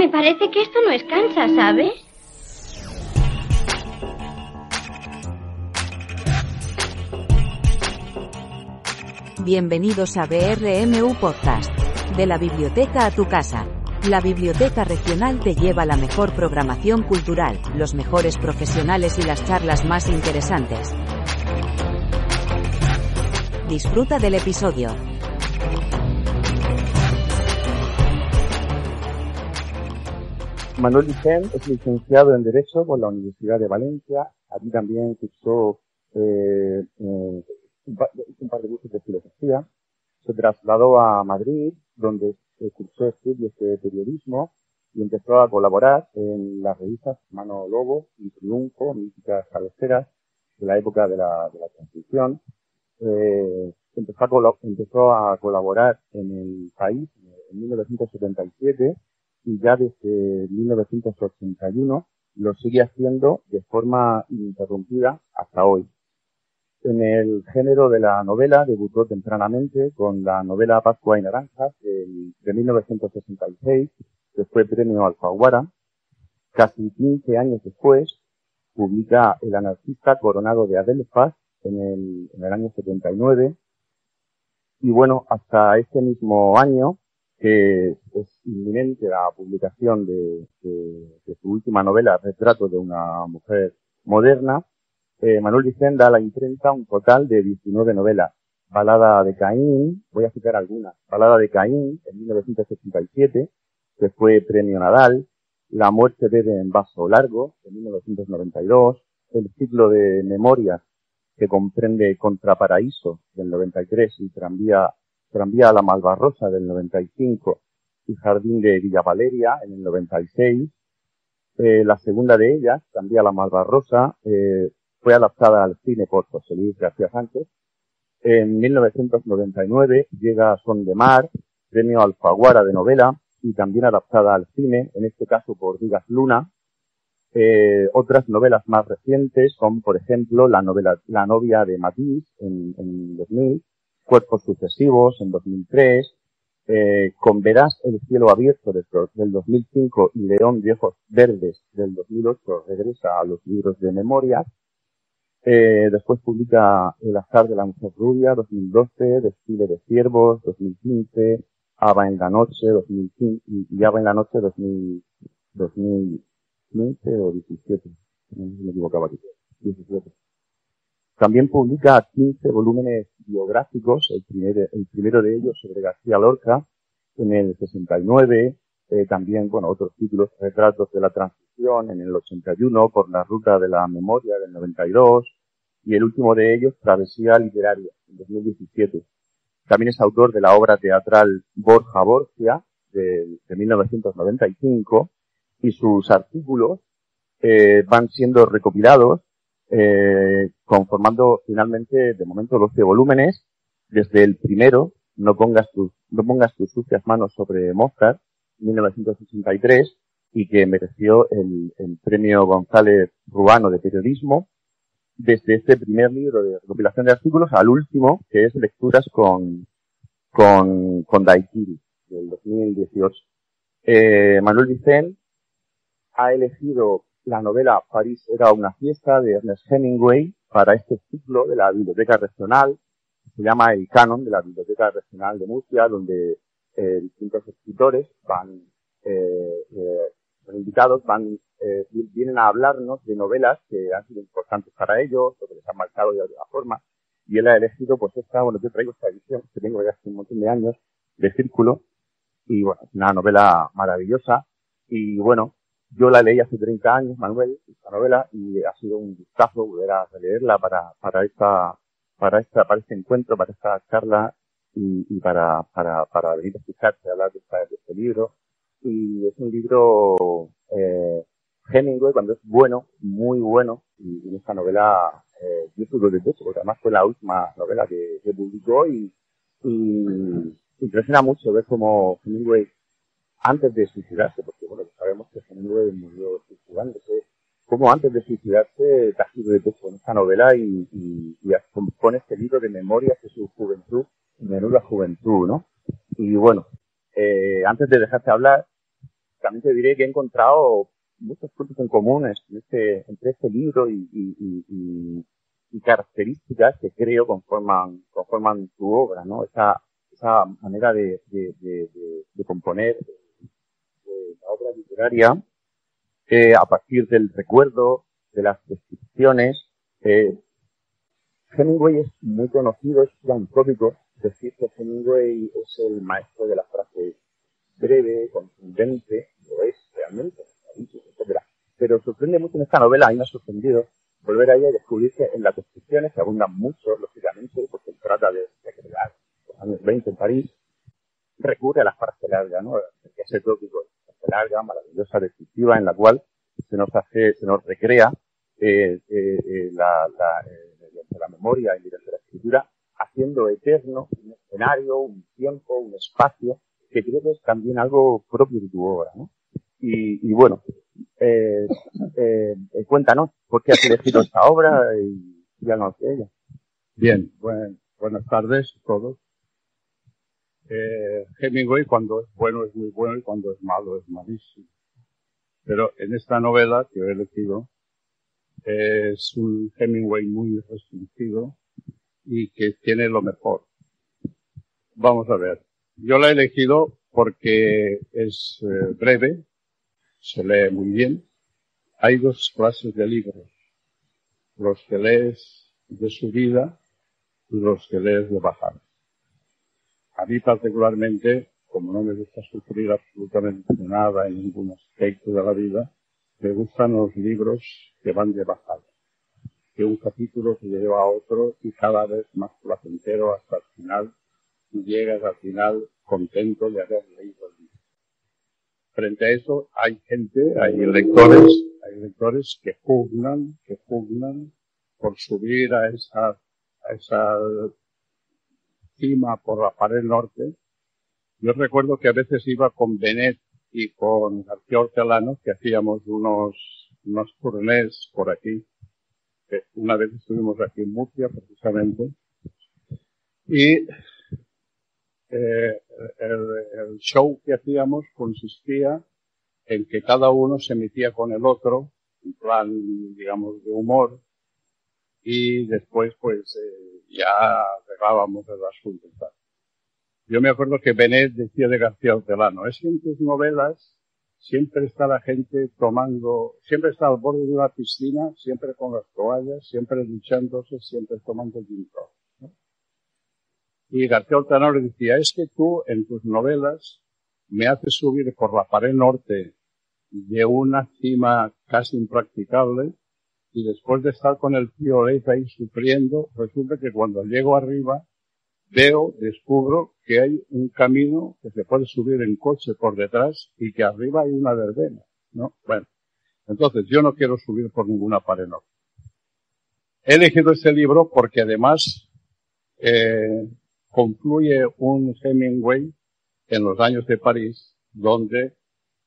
Me parece que esto no es Kansas, ¿sabes? Bienvenidos a BRMU Podcast. De la biblioteca a tu casa. La Biblioteca Regional te lleva la mejor programación cultural, los mejores profesionales y las charlas más interesantes. Disfruta del episodio. Manuel Vicent es licenciado en Derecho por la Universidad de Valencia. Aquí también cursó un par de cursos de filosofía. Se trasladó a Madrid, donde cursó estudios de periodismo y empezó a colaborar en las revistas Mano Lobo y Triunfo, míticas cabeceras de la época de la Transición. Empezó a colaborar en El País en 1977 y ya desde 1981 lo sigue haciendo de forma ininterrumpida hasta hoy. En el género de la novela debutó tempranamente con la novela Pascua y Naranjas de 1966, que fue premio Alfaguara. Casi 15 años después publica El anarquista coronado de Adelfas en el año 79. Y bueno, hasta este mismo año, que es inminente la publicación de su última novela, Retrato de una mujer moderna, Manuel Vicent da a la imprenta un total de 19 novelas. Balada de Caín, voy a citar algunas. Balada de Caín, en 1987, que fue premio Nadal. La muerte bebe en vaso largo, en 1992. El ciclo de memorias, que comprende Contraparaíso, del 93, y Tranvía a la Malvarrosa, del 95, y Jardín de Villa Valeria, en el 96. La segunda de ellas, Tranvía a la Malvarrosa, fue adaptada al cine por José Luis García Sánchez. En 1999 llega Son de Mar, premio Alfaguara de novela, y también adaptada al cine, en este caso por Vigas Luna. Otras novelas más recientes son, por ejemplo, la novia de Matisse en 2000, Cuerpos sucesivos en 2003, Con Verás el cielo abierto del 2005 y León de ojos verdes del 2008 regresa a los libros de memoria. Después publica El azar de la mujer rubia, 2012, Desfile de ciervos, 2015, Ava en la noche, 2015, y Ava en la noche, 2015 o 17, no sé si me equivocaba aquí, 17. También publica 15 volúmenes biográficos, el primero de ellos sobre García Lorca, en el 69, también, bueno, otros títulos, Retratos de la Transición, en el 81, Por la ruta de la memoria, del 92, y el último de ellos, Travesía literaria, en 2017. También es autor de la obra teatral Borja Borgia, de 1995, y sus artículos van siendo recopilados, conformando finalmente, de momento, 12 volúmenes. Desde el primero, No pongas tus sucias manos sobre Mozart, 1963, y que mereció el premio González Ruano de periodismo. Desde este primer libro de recopilación de artículos al último, que es Lecturas con Daiquiri, del 2018. Manuel Vicent ha elegido la novela París era una fiesta, de Ernest Hemingway, para este ciclo de la Biblioteca Regional. Se llama El Canon de la Biblioteca Regional de Murcia, donde distintos escritores son invitados, vienen a hablarnos de novelas que han sido importantes para ellos, o que les han marcado de alguna forma. Y él ha elegido, pues yo traigo esta edición, que tengo ya hace un montón de años, de Círculo, y bueno, es una novela maravillosa. Y bueno, yo la leí hace 30 años, Manuel, esta novela, y ha sido un gustazo volver a releerla para este encuentro, para esta charla, y para venir a escucharte hablar de este libro. Y es un libro, Hemingway, cuando es bueno, muy bueno, y esta novela, yo estuve de hecho, porque además fue la última novela que publicó, y impresiona mucho ver cómo Hemingway, antes de suicidarse, porque bueno, sabemos que Hemingway murió suicidándose, como antes de suicidarse casi de pecho en esta novela y compone este libro de memorias de su juventud, menuda juventud, ¿no? Y bueno, antes de dejarte hablar, también te diré que he encontrado muchos puntos en común entre este libro y características que creo conforman tu obra, ¿no? Esa manera de componer la obra literaria a partir del recuerdo, de las descripciones. Hemingway es muy conocido, es filantrópico decir que Hemingway es el maestro de la frase breve, contundente, lo es realmente, etcétera. Pero sorprende mucho en esta novela, a mí me ha sorprendido volver a ella y descubrir que en las descripciones, que abundan mucho, lógicamente, porque se trata de crear los años 20 en París, recurre a la frase larga, ¿no? Ese tópico, la frase larga, maravillosa, descriptiva, en la cual se nos recrea la memoria y de la escritura, haciendo eterno un escenario, un tiempo, un espacio, que creo que es también algo propio de tu obra, ¿no? Y bueno, cuéntanos, ¿por qué has elegido esta obra y háblanos de ella? Bien, buenas tardes a todos. Hemingway cuando es bueno es muy bueno y cuando es malo es malísimo. Pero en esta novela que he elegido es un Hemingway muy restringido y que tiene lo mejor. Vamos a ver. Yo la he elegido porque es breve, se lee muy bien. Hay dos clases de libros. Los que lees de subida y los que lees de bajada. A mí particularmente, como no me gusta sufrir absolutamente nada en ningún aspecto de la vida, me gustan los libros que van de bajada. Que un capítulo te lleva a otro y cada vez más placentero hasta el final, y llegas al final contento de haber leído el libro. Frente a eso hay lectores que pugnan por subir a esa cima por la pared norte. Yo recuerdo que a veces iba con Benet y con García Hortelano, que hacíamos unos turnés por aquí. Una vez estuvimos aquí en Murcia, precisamente. Y el show que hacíamos consistía en que cada uno se metía con el otro, en plan, digamos, de humor, y después, pues, ya arreglábamos el asunto y tal. Yo me acuerdo que Benet decía de García Hortelano, es que en tus novelas siempre está la gente siempre está al borde de una piscina, siempre con las toallas, siempre duchándose, siempre tomando gin tonic, ¿no? Y García Hortelano le decía, es que tú en tus novelas me haces subir por la pared norte de una cima casi impracticable y después de estar con el tío Leite ahí sufriendo, resulta que cuando llego arriba descubro que hay un camino que se puede subir en coche por detrás y que arriba hay una verbena, ¿no? Bueno, entonces yo no quiero subir por ninguna pared norte. He elegido este libro porque además concluye un Hemingway en los años de París, donde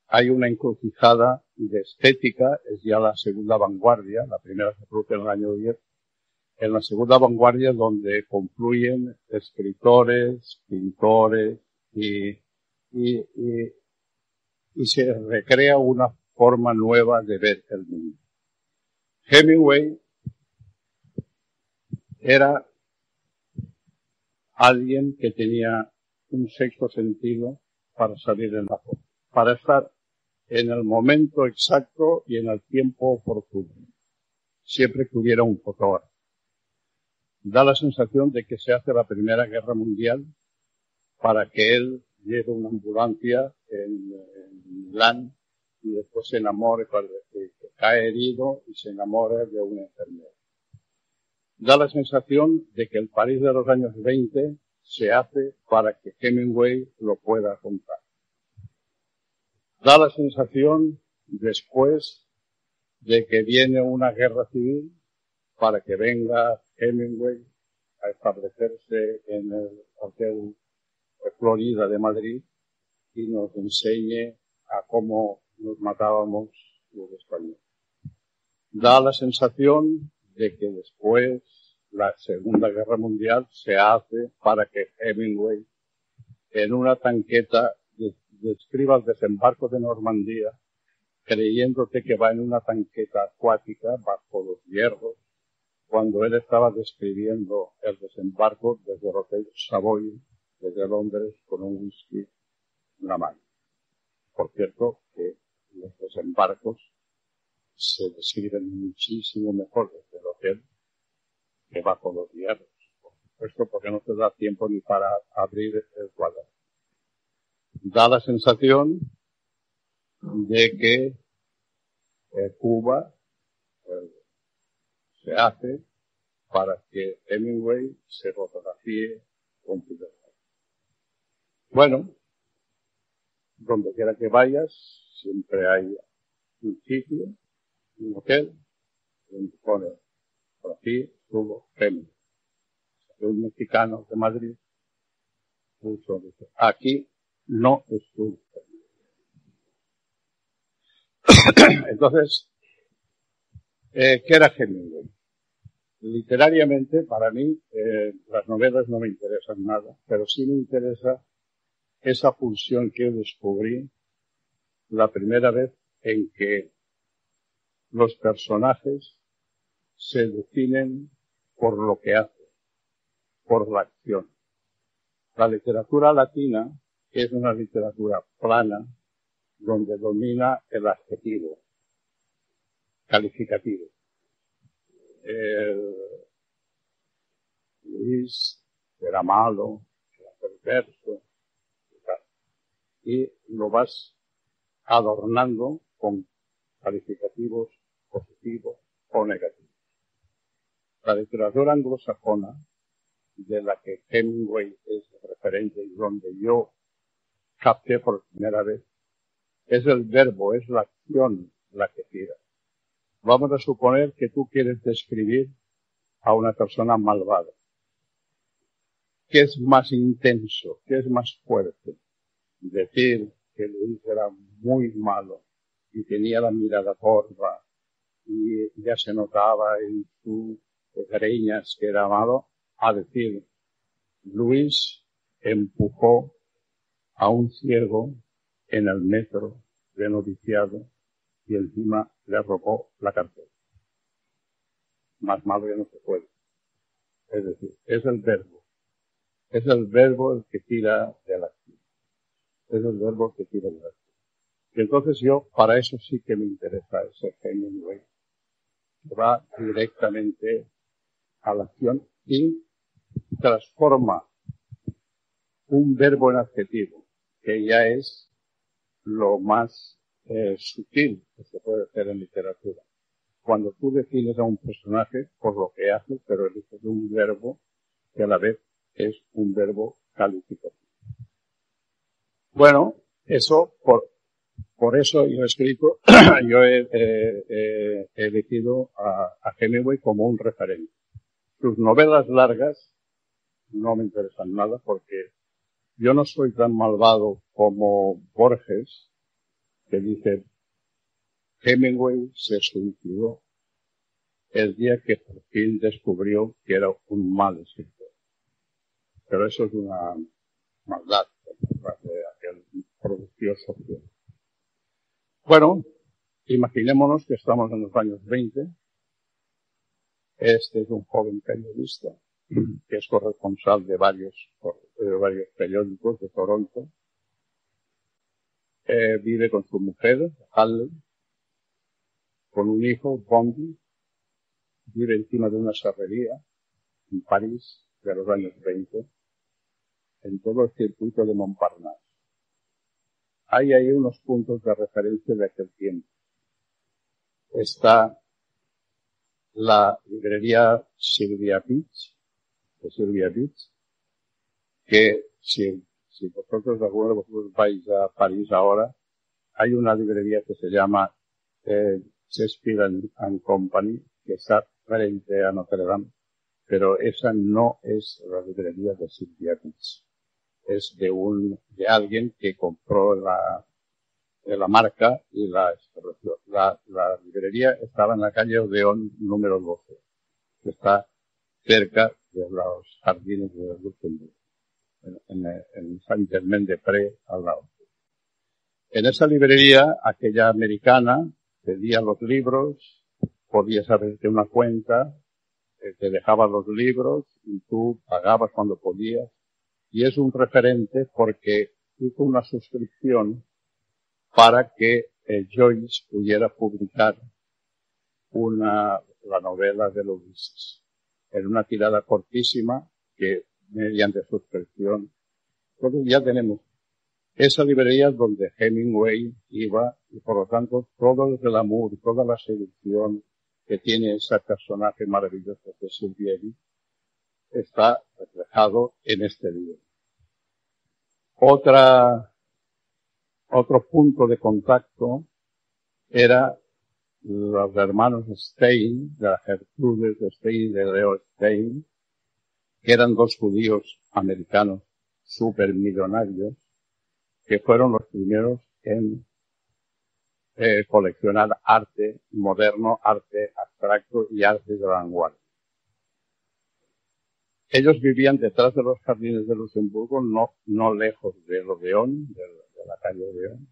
hay una encrucijada de estética, es ya la segunda vanguardia, la primera se produce en el año 10, en la segunda vanguardia donde confluyen escritores, pintores y se recrea una forma nueva de ver el mundo. Hemingway era alguien que tenía un sexto sentido para salir en la foto, para estar en el momento exacto y en el tiempo oportuno, siempre que hubiera un fotógrafo. Da la sensación de que se hace la Primera Guerra Mundial para que él lleve una ambulancia en Milán y después se enamore, que cae herido y se enamore de una enfermera. Da la sensación de que el París de los años 20 se hace para que Hemingway lo pueda contar. Da la sensación después de que viene una guerra civil para que venga Hemingway a establecerse en el Hotel Florida de Madrid y nos enseñe a cómo nos matábamos los españoles. Da la sensación de que después la Segunda Guerra Mundial se hace para que Hemingway en una tanqueta describa el desembarco de Normandía creyéndote que va en una tanqueta acuática bajo los hierros, cuando él estaba describiendo el desembarco desde el Hotel Savoy, desde Londres, con un whisky en la mano. Por cierto, que los desembarcos se describen muchísimo mejor desde el hotel que bajo los hierros. Por supuesto, porque no te da tiempo ni para abrir el cuadro. Da la sensación de que Cuba se hace para que Hemingway se fotografíe con Fidel. Bueno, donde quiera que vayas, siempre hay un sitio, un hotel, donde pone, por aquí estuvo Hemingway. Un mexicano de Madrid puso, dice, aquí no estuvo Hemingway. Entonces, ¿qué era Hemingway? Literariamente, para mí, las novelas no me interesan nada, pero sí me interesa esa pulsión que descubrí la primera vez en que los personajes se definen por lo que hacen, por la acción. La literatura latina es una literatura plana donde domina el adjetivo calificativo. Luis era malo, era perverso, y lo vas adornando con calificativos positivos o negativos. La literatura anglosajona, de la que Hemingway es referente y donde yo capté por primera vez, es el verbo, es la acción la que tira. Vamos a suponer que tú quieres describir a una persona malvada. ¿Qué es más intenso? ¿Qué es más fuerte? Decir que Luis era muy malo y tenía la mirada torva y ya se notaba en sus greñas que era malo, a decir, Luis empujó a un ciego en el metro de noviciado y encima le robó la cartera. Más malo ya no se puede. Es decir, es el verbo. Es el verbo el que tira de la acción. Es el verbo que tira de la acción. Y entonces yo, para eso sí que me interesa ese Hemingway, que va directamente a la acción y transforma un verbo en adjetivo, que ya es lo más sutil que se puede hacer en literatura. Cuando tú defines a un personaje por lo que hace, pero eliges un verbo que a la vez es un verbo calificativo. Bueno, eso, por eso yo he escrito, yo he elegido a Hemingway como un referente. Sus novelas largas no me interesan nada porque yo no soy tan malvado como Borges, que dice, Hemingway se suicidó el día que por fin descubrió que era un mal escritor. Pero eso es una maldad de aquel productivo social. Bueno, imaginémonos que estamos en los años 20. Este es un joven periodista que es corresponsal de varios periódicos de Toronto. Vive con su mujer, Halle, con un hijo, Bondi. Vive encima de una serrería en París de los años 20, en todo el circuito de Montparnasse. Hay ahí unos puntos de referencia de aquel tiempo. Está la librería Sylvia Beach, que si vosotros, alguno de vosotros vais a París ahora, hay una librería que se llama Shakespeare and Company, que está frente a Notre Dame, pero esa no es la librería de Sylvia Beach. Es de alguien que compró la marca y la estableció. La librería estaba en la calle Odeón número 12, que está cerca de los jardines de Luxemburgo, en Saint-Germain-des-Prés al lado. En esa librería, aquella americana, pedía los libros, podías abrirte una cuenta, te dejaba los libros y tú pagabas cuando podías. Y es un referente porque hizo una suscripción para que Joyce pudiera publicar la novela de Ulises. En una tirada cortísima que mediante suscripción. Entonces ya tenemos esa librería donde Hemingway iba y por lo tanto todo el glamour, toda la seducción que tiene ese personaje maravilloso que es Salieri está reflejado en este libro. Otro punto de contacto era los hermanos Stein, de la Gertrude Stein y de Leo Stein, que eran dos judíos americanos supermillonarios, que fueron los primeros en coleccionar arte moderno, arte abstracto y arte de vanguardia. Ellos vivían detrás de los jardines de Luxemburgo, no lejos del Odeón, de la calle Odeón.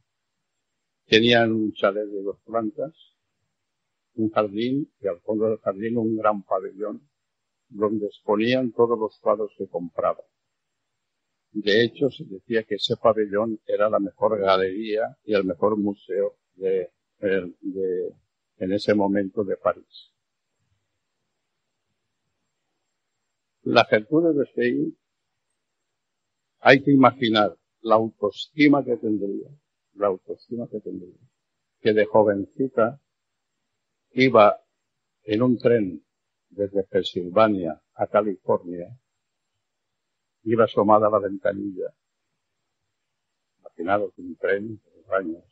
Tenían un chalet de 2 plantas, un jardín y al fondo del jardín un gran pabellón donde exponían todos los cuadros que compraban. De hecho, se decía que ese pabellón era la mejor galería y el mejor museo en ese momento de París. La Gertrude de Stein, hay que imaginar la autoestima que tendría, que de jovencita iba en un tren desde Pensilvania a California, iba asomada a la ventanilla, imaginaros un tren de los años,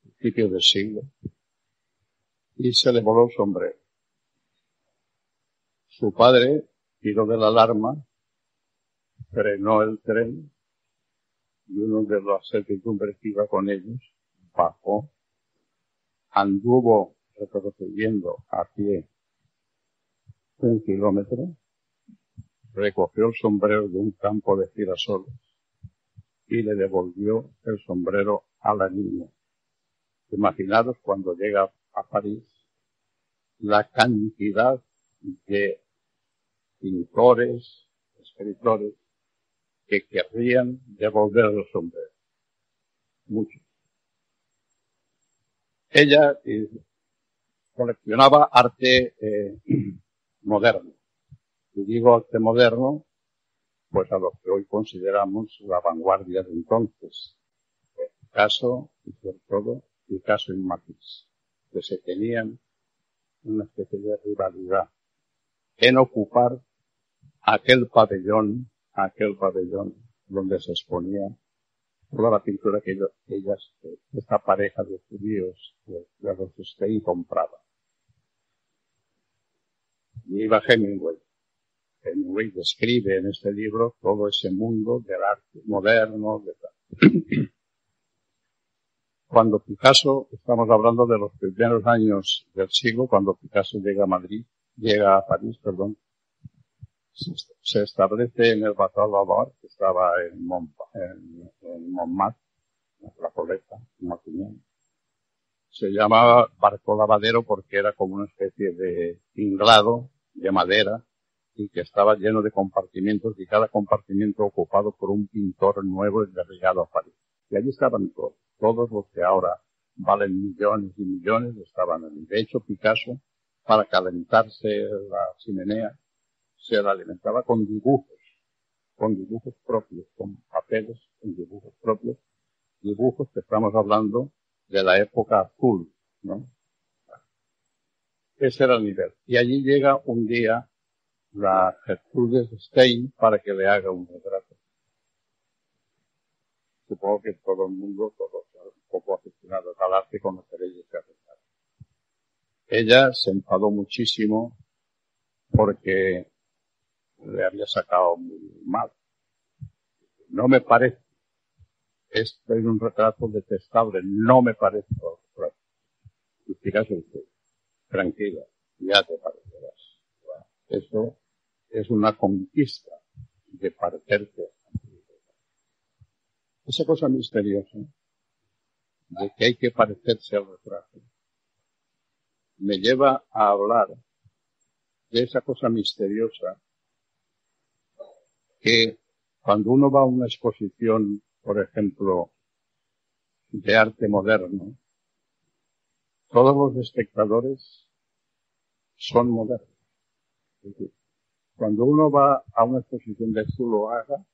principios del siglo, y se le voló el sombrero. Su padre tiró de la alarma, frenó el tren, y uno de los servidumbres que iba con ellos bajó, anduvo retrocediendo a pie 1 kilómetro, recogió el sombrero de un campo de girasoles y le devolvió el sombrero a la niña. Imaginaros cuando llega a París la cantidad de pintores, escritores que querrían devolver el sombrero. Muchos. Ella coleccionaba arte moderno. Y digo arte moderno, pues a lo que hoy consideramos la vanguardia de entonces. Picasso, y sobre todo, Picasso y Matisse, que se tenían una especie de rivalidad en ocupar aquel pabellón donde se exponía toda la pintura que esta pareja de judíos de los Stein compraba. Y iba Hemingway. Hemingway describe en este libro todo ese mundo del arte moderno, Cuando Picasso, estamos hablando de los primeros años del siglo, cuando Picasso llega a París, se establece en el Bateau Lavard, que estaba en Montmartre, en la Coleta, en Matignon. Se llamaba barco lavadero porque era como una especie de tinglado de madera y que estaba lleno de compartimentos y cada compartimento ocupado por un pintor nuevo desligado a París. Y allí estaban todos los que ahora valen millones y millones estaban allí. De hecho, Picasso, para calentarse la chimenea, se la alimentaba con dibujos propios, con papeles, con dibujos propios, dibujos que estamos hablando de la época azul, ¿no? Ese era el nivel. Y allí llega un día la Gertrude Stein para que le haga un retrato. Supongo que todo el mundo, todos un poco aficionados al arte, conoceréis ese retrato. Ella se enfadó muchísimo porque le había sacado muy mal. No me parece. Esto es un retrato detestable. No me parece. Y Picasso dice, tranquila, ya te parecerás. Bueno, eso es una conquista de parecerte. Esa cosa misteriosa de que hay que parecerse al retrato, me lleva a hablar de esa cosa misteriosa que cuando uno va a una exposición, por ejemplo, de arte moderno, todos los espectadores son modernos. Es decir, cuando uno va a una exposición de Zuloaga,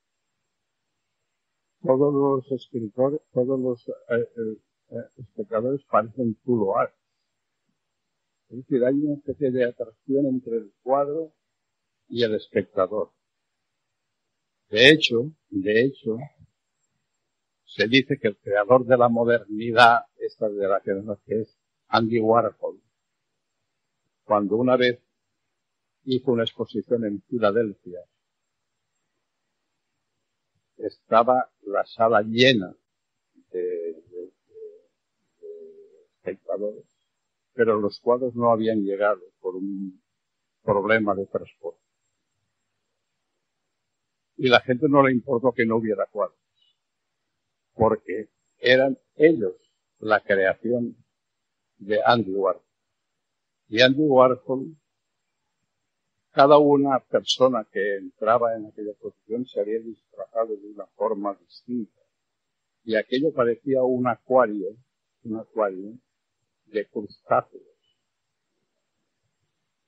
todos los escritores, todos los espectadores parecen Zuloaga. Es decir, hay una especie de atracción entre el cuadro y el espectador. De hecho, se dice que el creador de la modernidad, esta de la que es Andy Warhol, cuando una vez hizo una exposición en Filadelfia, estaba la sala llena de espectadores, pero los cuadros no habían llegado por un problema de transporte. Y la gente no le importó que no hubiera cuadros, porque eran ellos la creación de Andy Warhol. Y Andy Warhol, cada una persona que entraba en aquella exposición se había disfrazado de una forma distinta. Y aquello parecía un acuario de crustáceos.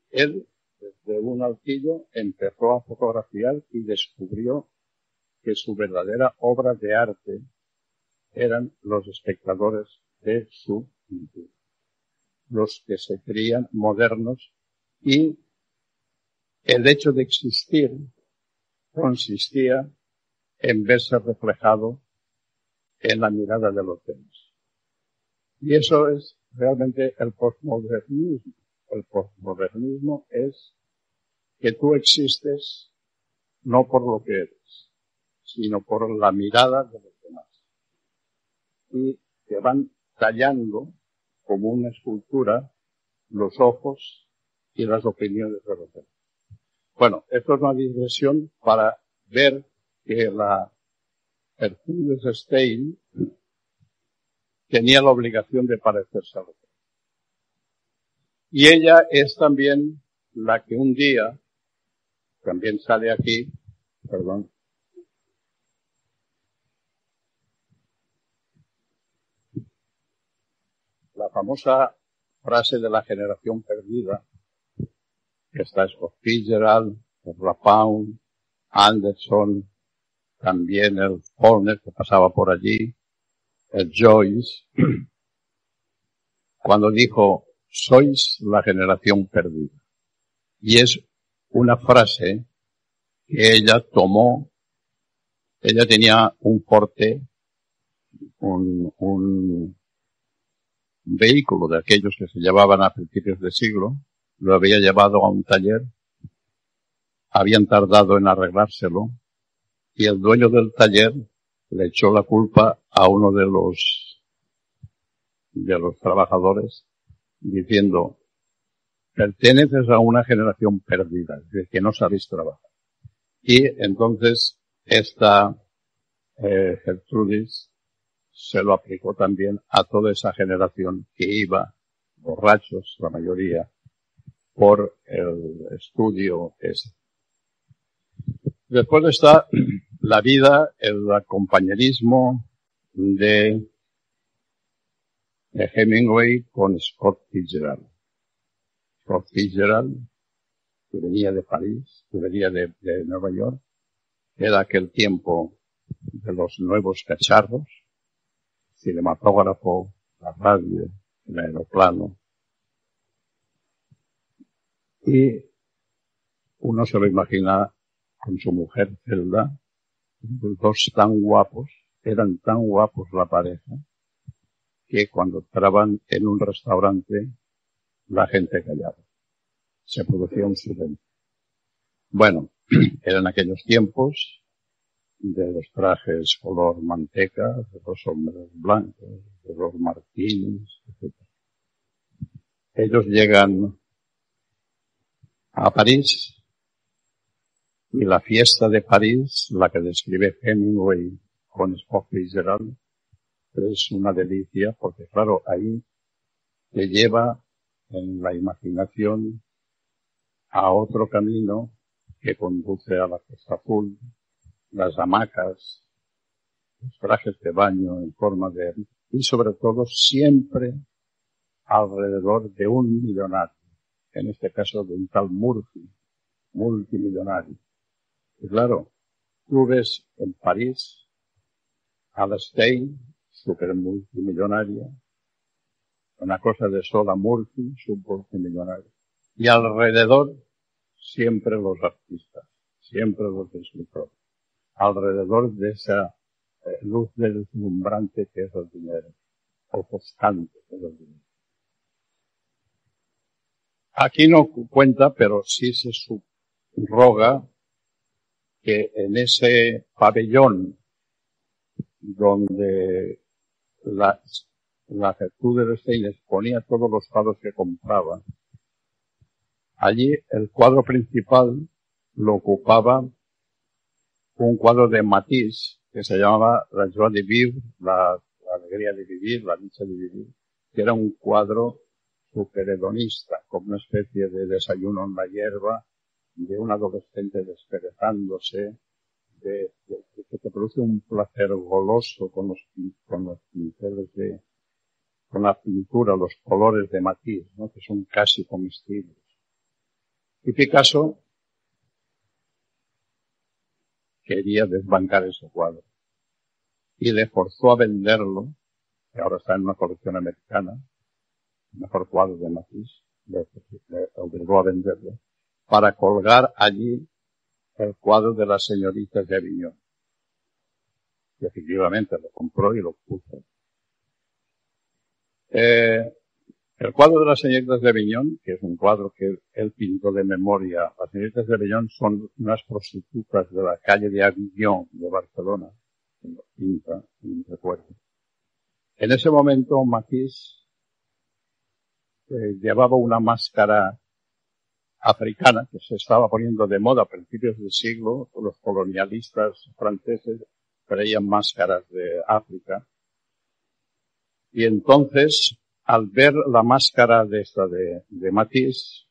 Él, desde un altillo, empezó a fotografiar y descubrió que su verdadera obra de arte eran los espectadores de su pintura, los que se creían modernos, y el hecho de existir consistía en verse reflejado en la mirada de los demás. Y eso es realmente el posmodernismo. El posmodernismo es que tú existes no por lo que eres, sino por la mirada de los demás. Y te van tallando como una escultura los ojos y las opiniones de los demás. Bueno, esto es una digresión para ver que la Gertrudis Stein tenía la obligación de parecerse a los demás. Y ella es también la que un día, también sale aquí, la famosa frase de la generación perdida, que está Scott Fitzgerald, el Rapound, Anderson, también el Faulkner, que pasaba por allí, el Joyce, cuando dijo, sois la generación perdida. Y es una frase que ella tomó. Ella tenía un Forte, un vehículo de aquellos que se llevaban a principios de siglo, lo había llevado a un taller, habían tardado en arreglárselo, y el dueño del taller le echó la culpa a uno de los trabajadores, diciendo, perteneces a una generación perdida, es decir, que no sabéis trabajar. Y entonces esta Gertrudis se lo aplicó también a toda esa generación que iba, borrachos la mayoría, por el estudio este. Después está la vida, el compañerismo de Hemingway con Scott Fitzgerald. Scott Fitzgerald, que venía de París, que venía de Nueva York, era aquel tiempo de los nuevos cacharros, cinematógrafo, la radio, el aeroplano. Y uno se lo imagina con su mujer Zelda, los dos tan guapos, eran tan guapos la pareja, que cuando entraban en un restaurante, la gente callaba. Se producía un silencio. Bueno, eran aquellos tiempos de los trajes color manteca, de los hombres blancos, de los martinis, etc. Ellos llegan a París, y la fiesta de París, la que describe Hemingway con Scott Fitzgerald, es una delicia porque, claro, ahí te lleva en la imaginación a otro camino que conduce a la Costa Azul, las hamacas, los trajes de baño en forma de... y sobre todo siempre alrededor de un millonario, en este caso de un tal Murphy, multimillonario. Y claro, tú ves en París a la Stein, super multimillonaria, una cosa de sola Murphy, multimillonario. Y alrededor siempre los artistas, siempre los escritores, alrededor de esa luz deslumbrante que es el dinero, ofuscante que es el dinero. Aquí no cuenta, pero sí se subroga que en ese pabellón donde la Gertrude Stein exponía todos los cuadros que compraba, allí el cuadro principal lo ocupaba un cuadro de Matisse que se llamaba La joie de vivre, la alegría de vivir, la dicha de vivir, que era un cuadro superhedonista, como una especie de desayuno en la hierba, de un adolescente desperezándose, que te produce un placer goloso con los pinceles con la pintura, los colores de Matisse, ¿no? Que son casi comestibles. Y Picasso quería desbancar ese cuadro y le forzó a venderlo, que ahora está en una colección americana, el mejor cuadro de Matisse, le obligó a venderlo, para colgar allí el cuadro de las señoritas de Aviñón. Y efectivamente lo compró y lo puso. El cuadro de las señoritas de Aviñón, que es un cuadro que él pintó de memoria, las señoritas de Aviñón son unas prostitutas de la calle de Aviñón de Barcelona, que lo pinta, en recuerdo. En ese momento Matisse llevaba una máscara africana que se estaba poniendo de moda a principios del siglo. Los colonialistas franceses traían máscaras de África. Y entonces, al ver la máscara de Matisse,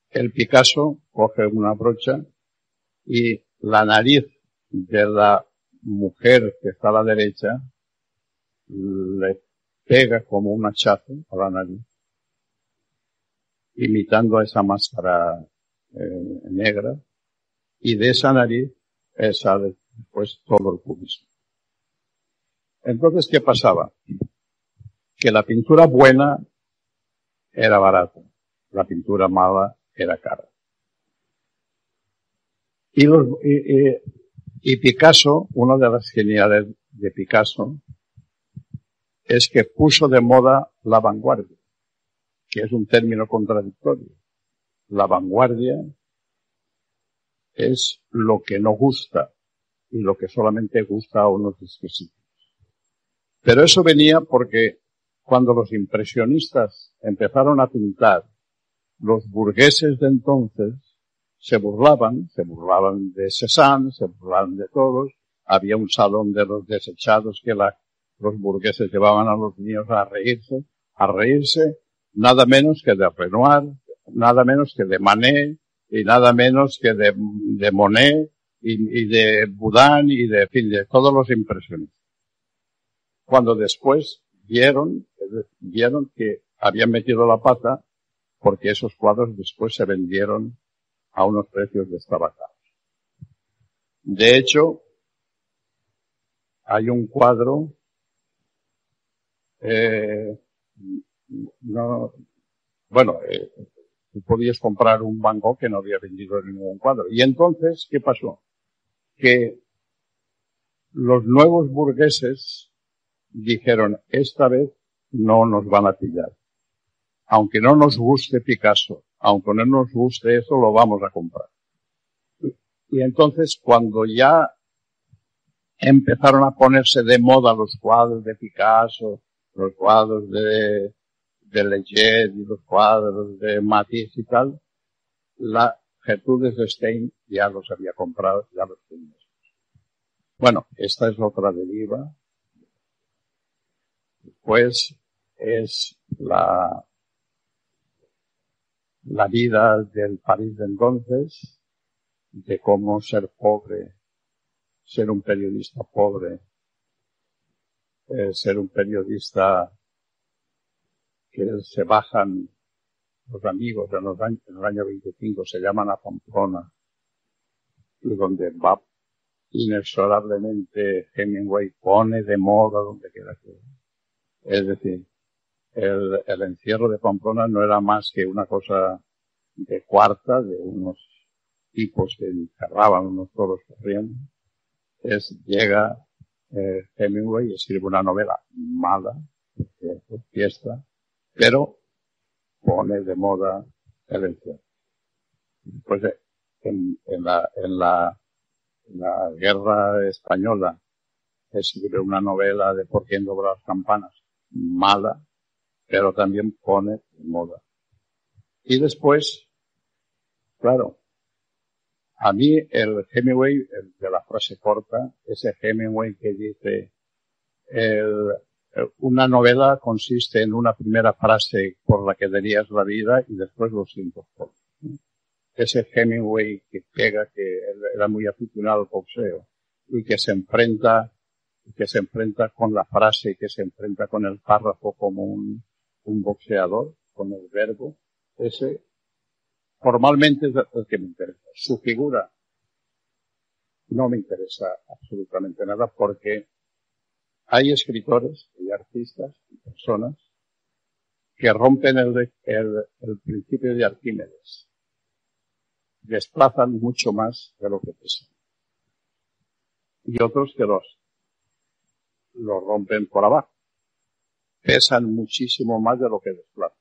el Picasso coge una brocha y la nariz de la mujer que está a la derecha le pega como un hachazo a la nariz, imitando a esa máscara negra, y de esa nariz sale después todo el cubismo. Entonces, ¿qué pasaba? Que la pintura buena era barata, la pintura mala era cara. Y Picasso, una de las genialidades de Picasso, es que puso de moda la vanguardia, que es un término contradictorio. La vanguardia es lo que no gusta y lo que solamente gusta a unos exquisitos. Pero eso venía porque cuando los impresionistas empezaron a pintar, los burgueses de entonces se burlaban de Cézanne, se burlaban de todos. Había un salón de los desechados que los burgueses llevaban a los niños a reírse, nada menos que de Renoir, nada menos que de Manet, y nada menos que de Monet, y de Boudin, y de todos los impresionistas. Cuando después vieron que habían metido la pata, porque esos cuadros después se vendieron a unos precios destabatados. De hecho, hay un cuadro, tú podías comprar un Van Gogh que no había vendido ningún cuadro. Y entonces, ¿qué pasó? Que los nuevos burgueses dijeron, esta vez no nos van a pillar. Aunque no nos guste Picasso, aunque no nos guste eso, lo vamos a comprar. Y entonces, cuando ya empezaron a ponerse de moda los cuadros de Picasso, los cuadros de Leggett y los cuadros de Matisse y tal, la Gertrude Stein ya los había comprado, ya los tenía. Bueno, esta es otra deriva. Pues es la vida del París de entonces, de cómo ser pobre, ser un periodista pobre, ser un periodista que se bajan los amigos en el año 25, se llaman a Pamplona, y donde va inexorablemente Hemingway, pone de moda donde quiera que. Es decir, el encierro de Pamplona no era más que una cosa de cuarta, de unos tipos que encerraban unos toros corriendo. Llega Hemingway y escribe una novela mala, fiesta, pero pone de moda el encierro. Pues en la guerra española escribe una novela de Por quién dobla las campanas, mala, pero también pone de moda. Y después, claro, a mí el Hemingway, el de la frase corta, ese Hemingway que dice, una novela consiste en una primera frase por la que darías la vida y después los tiempos cortos. Ese Hemingway que pega, que era muy aficionado al boxeo y que se enfrenta con la frase, que se enfrenta con el párrafo como un boxeador, con el verbo, ese formalmente es el que me interesa. Su figura no me interesa absolutamente nada porque hay escritores y artistas y personas que rompen el principio de Arquímedes. Desplazan mucho más de lo que pesan. Y otros que los rompen por abajo. Pesan muchísimo más de lo que desplazan.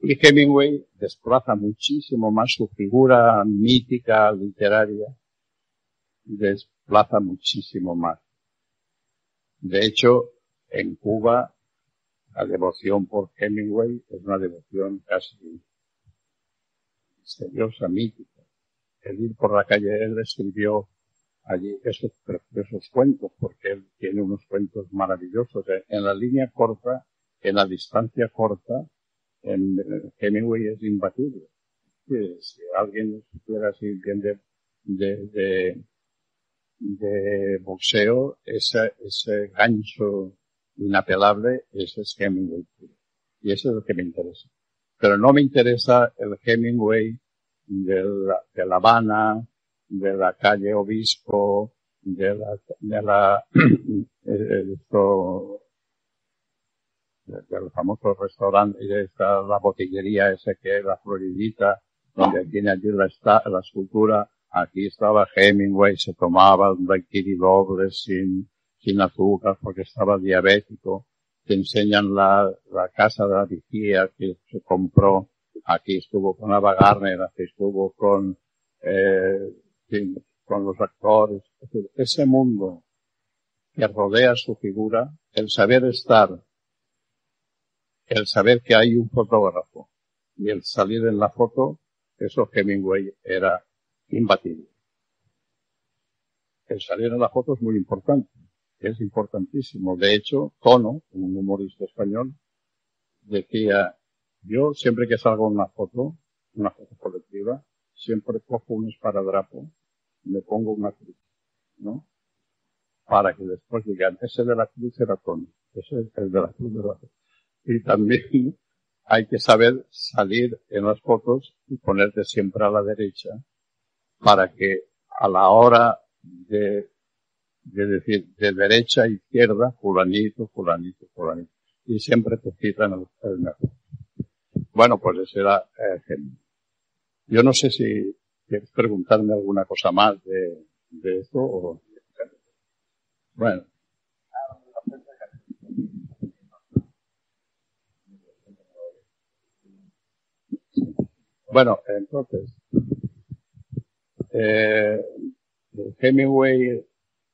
Y Hemingway desplaza muchísimo más su figura mítica, literaria, desplaza muchísimo más. De hecho, en Cuba, la devoción por Hemingway es una devoción casi misteriosa, mítica. El ir por la calle, él escribió allí esos preciosos cuentos, porque él tiene unos cuentos maravillosos. En la línea corta, en la distancia corta, Hemingway es imbatible. Si alguien supiera así bien de boxeo, ese gancho inapelable, ese es Hemingway. Y eso es lo que me interesa. Pero no me interesa el Hemingway de La Habana, de la calle Obispo, del famoso restaurante, y de la botillería esa que es la Floridita, donde tiene allí la escultura. Aquí estaba Hemingway, se tomaba un daiquiri doble sin azúcar porque estaba diabético. Te enseñan la casa de la vigía que se compró. Aquí estuvo con Ava Gardner, aquí estuvo con los actores. Ese mundo que rodea su figura, el saber estar, el saber que hay un fotógrafo y el salir en la foto, eso Hemingway era imbatible. El salir en la foto es muy importante, es importantísimo. De hecho, Tono, un humorista español, decía, yo siempre que salgo en una foto colectiva, siempre cojo un esparadrapo y me pongo una cruz, ¿no? Para que después digan, ese de la cruz era Tono, ese es el de la cruz de la foto. Y también hay que saber salir en las fotos y ponerte siempre a la derecha para que a la hora de decir de derecha a izquierda, fulanito, fulanito, fulanito. Y siempre te citan el mejor. Bueno, pues ese era Hemingway. Yo no sé si quieres preguntarme alguna cosa más de esto o... Bueno. Bueno, entonces, Hemingway,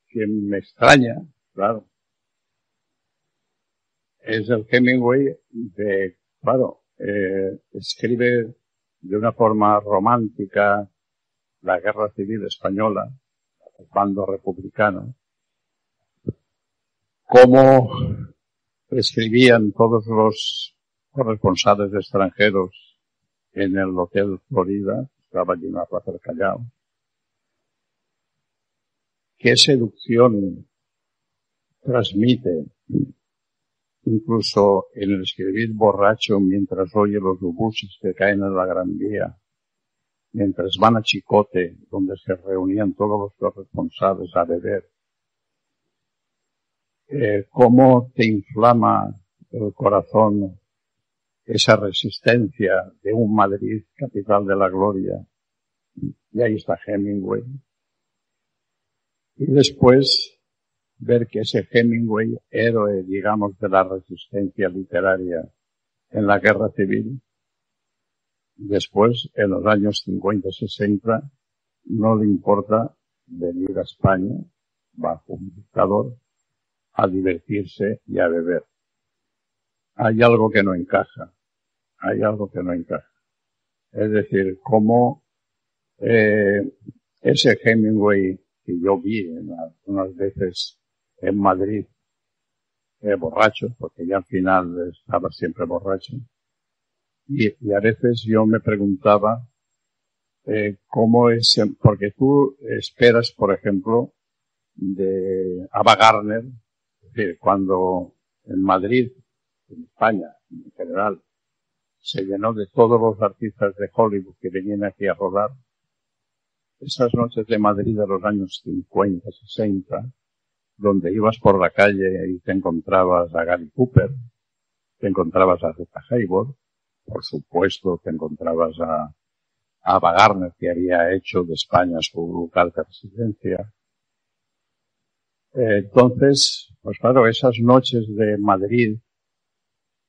que me extraña, claro, es el Hemingway escribe de una forma romántica la Guerra Civil Española, el bando republicano, cómo escribían todos los corresponsales extranjeros en el Hotel Florida, estaba allí en la Plaza del Callao, qué seducción transmite incluso en el escribir borracho mientras oye los buses que caen en la Gran Vía, mientras van a Chicote, donde se reunían todos los corresponsales a beber. Cómo te inflama el corazón esa resistencia de un Madrid, capital de la gloria. Y ahí está Hemingway. Y después ver que ese Hemingway, héroe, digamos, de la resistencia literaria en la guerra civil, después, en los años 50 y 60, no le importa venir a España, bajo un dictador, a divertirse y a beber. Hay algo que no encaja. Es decir, cómo ese Hemingway que yo vi unas veces en Madrid, borracho, porque ya al final estaba siempre borracho, y a veces yo me preguntaba cómo es, porque tú esperas, por ejemplo, de Ava Gardner, es decir, cuando en Madrid, en España en general, se llenó de todos los artistas de Hollywood que venían aquí a rodar, esas noches de Madrid de los años 50, 60, donde ibas por la calle y te encontrabas a Gary Cooper, te encontrabas a Rita Hayworth, por supuesto te encontrabas a Ava Gardner, que había hecho de España su lugar de residencia. Entonces, pues claro, esas noches de Madrid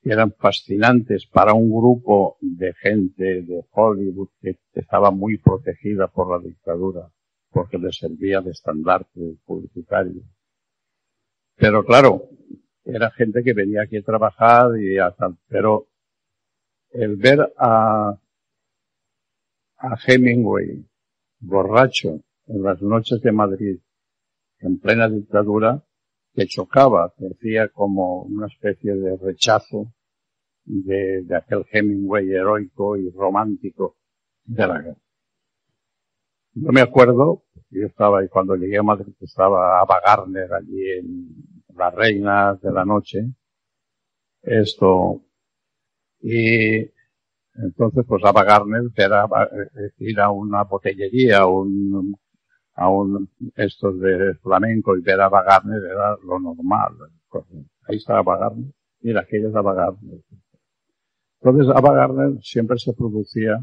que eran fascinantes para un grupo de gente de Hollywood que estaba muy protegida por la dictadura, porque les servía de estandarte publicitario. Pero claro, era gente que venía aquí a trabajar pero el ver a Hemingway borracho en las noches de Madrid en plena dictadura, que chocaba, que hacía como una especie de rechazo de aquel Hemingway heroico y romántico de la guerra. Yo me acuerdo, yo estaba ahí cuando llegué a Madrid, estaba Ava Gardner allí en Las Reinas de la Noche, y entonces pues Ava Gardner era ir a una botellería, a estos de flamenco, y ver a Ava Gardner era lo normal. Ahí estaba Ava Gardner, mira, aquella es Ava Gardner. Entonces Ava Gardner siempre se producía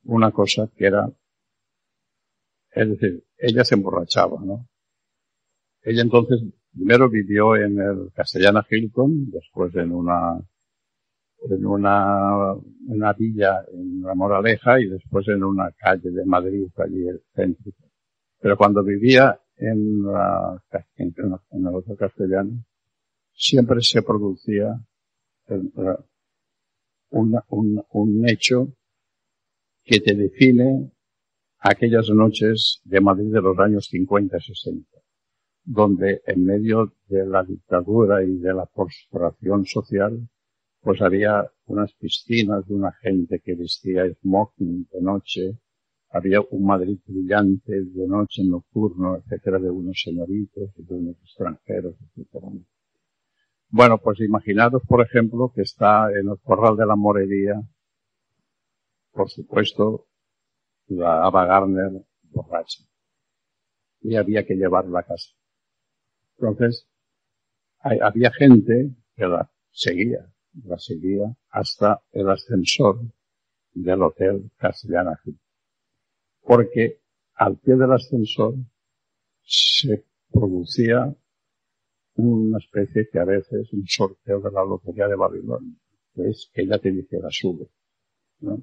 una cosa que era, es decir, ella se emborrachaba, ¿no? Ella entonces primero vivió en el Castellana Hilton, después en una villa en La Moraleja y después en una calle de Madrid, allí céntrica. Pero cuando vivía en el Hotel Castellana, siempre se producía un hecho que te define aquellas noches de Madrid de los años 50 y 60, donde en medio de la dictadura y de la postración social, pues había unas piscinas de una gente que vestía smoking de noche, había un Madrid brillante de noche, nocturno, etcétera, de unos señoritos y de unos extranjeros, etcétera. Bueno, pues imaginaros, por ejemplo, que está en el Corral de la Morería, por supuesto, la Ava Gardner borracha. Y había que llevarla a casa. Entonces, había gente que la seguía hasta el ascensor del Hotel Castellana Hilton. Porque al pie del ascensor se producía una especie que a veces un sorteo de la lotería de Babilonia, que es que ella te dijera sube, ¿no?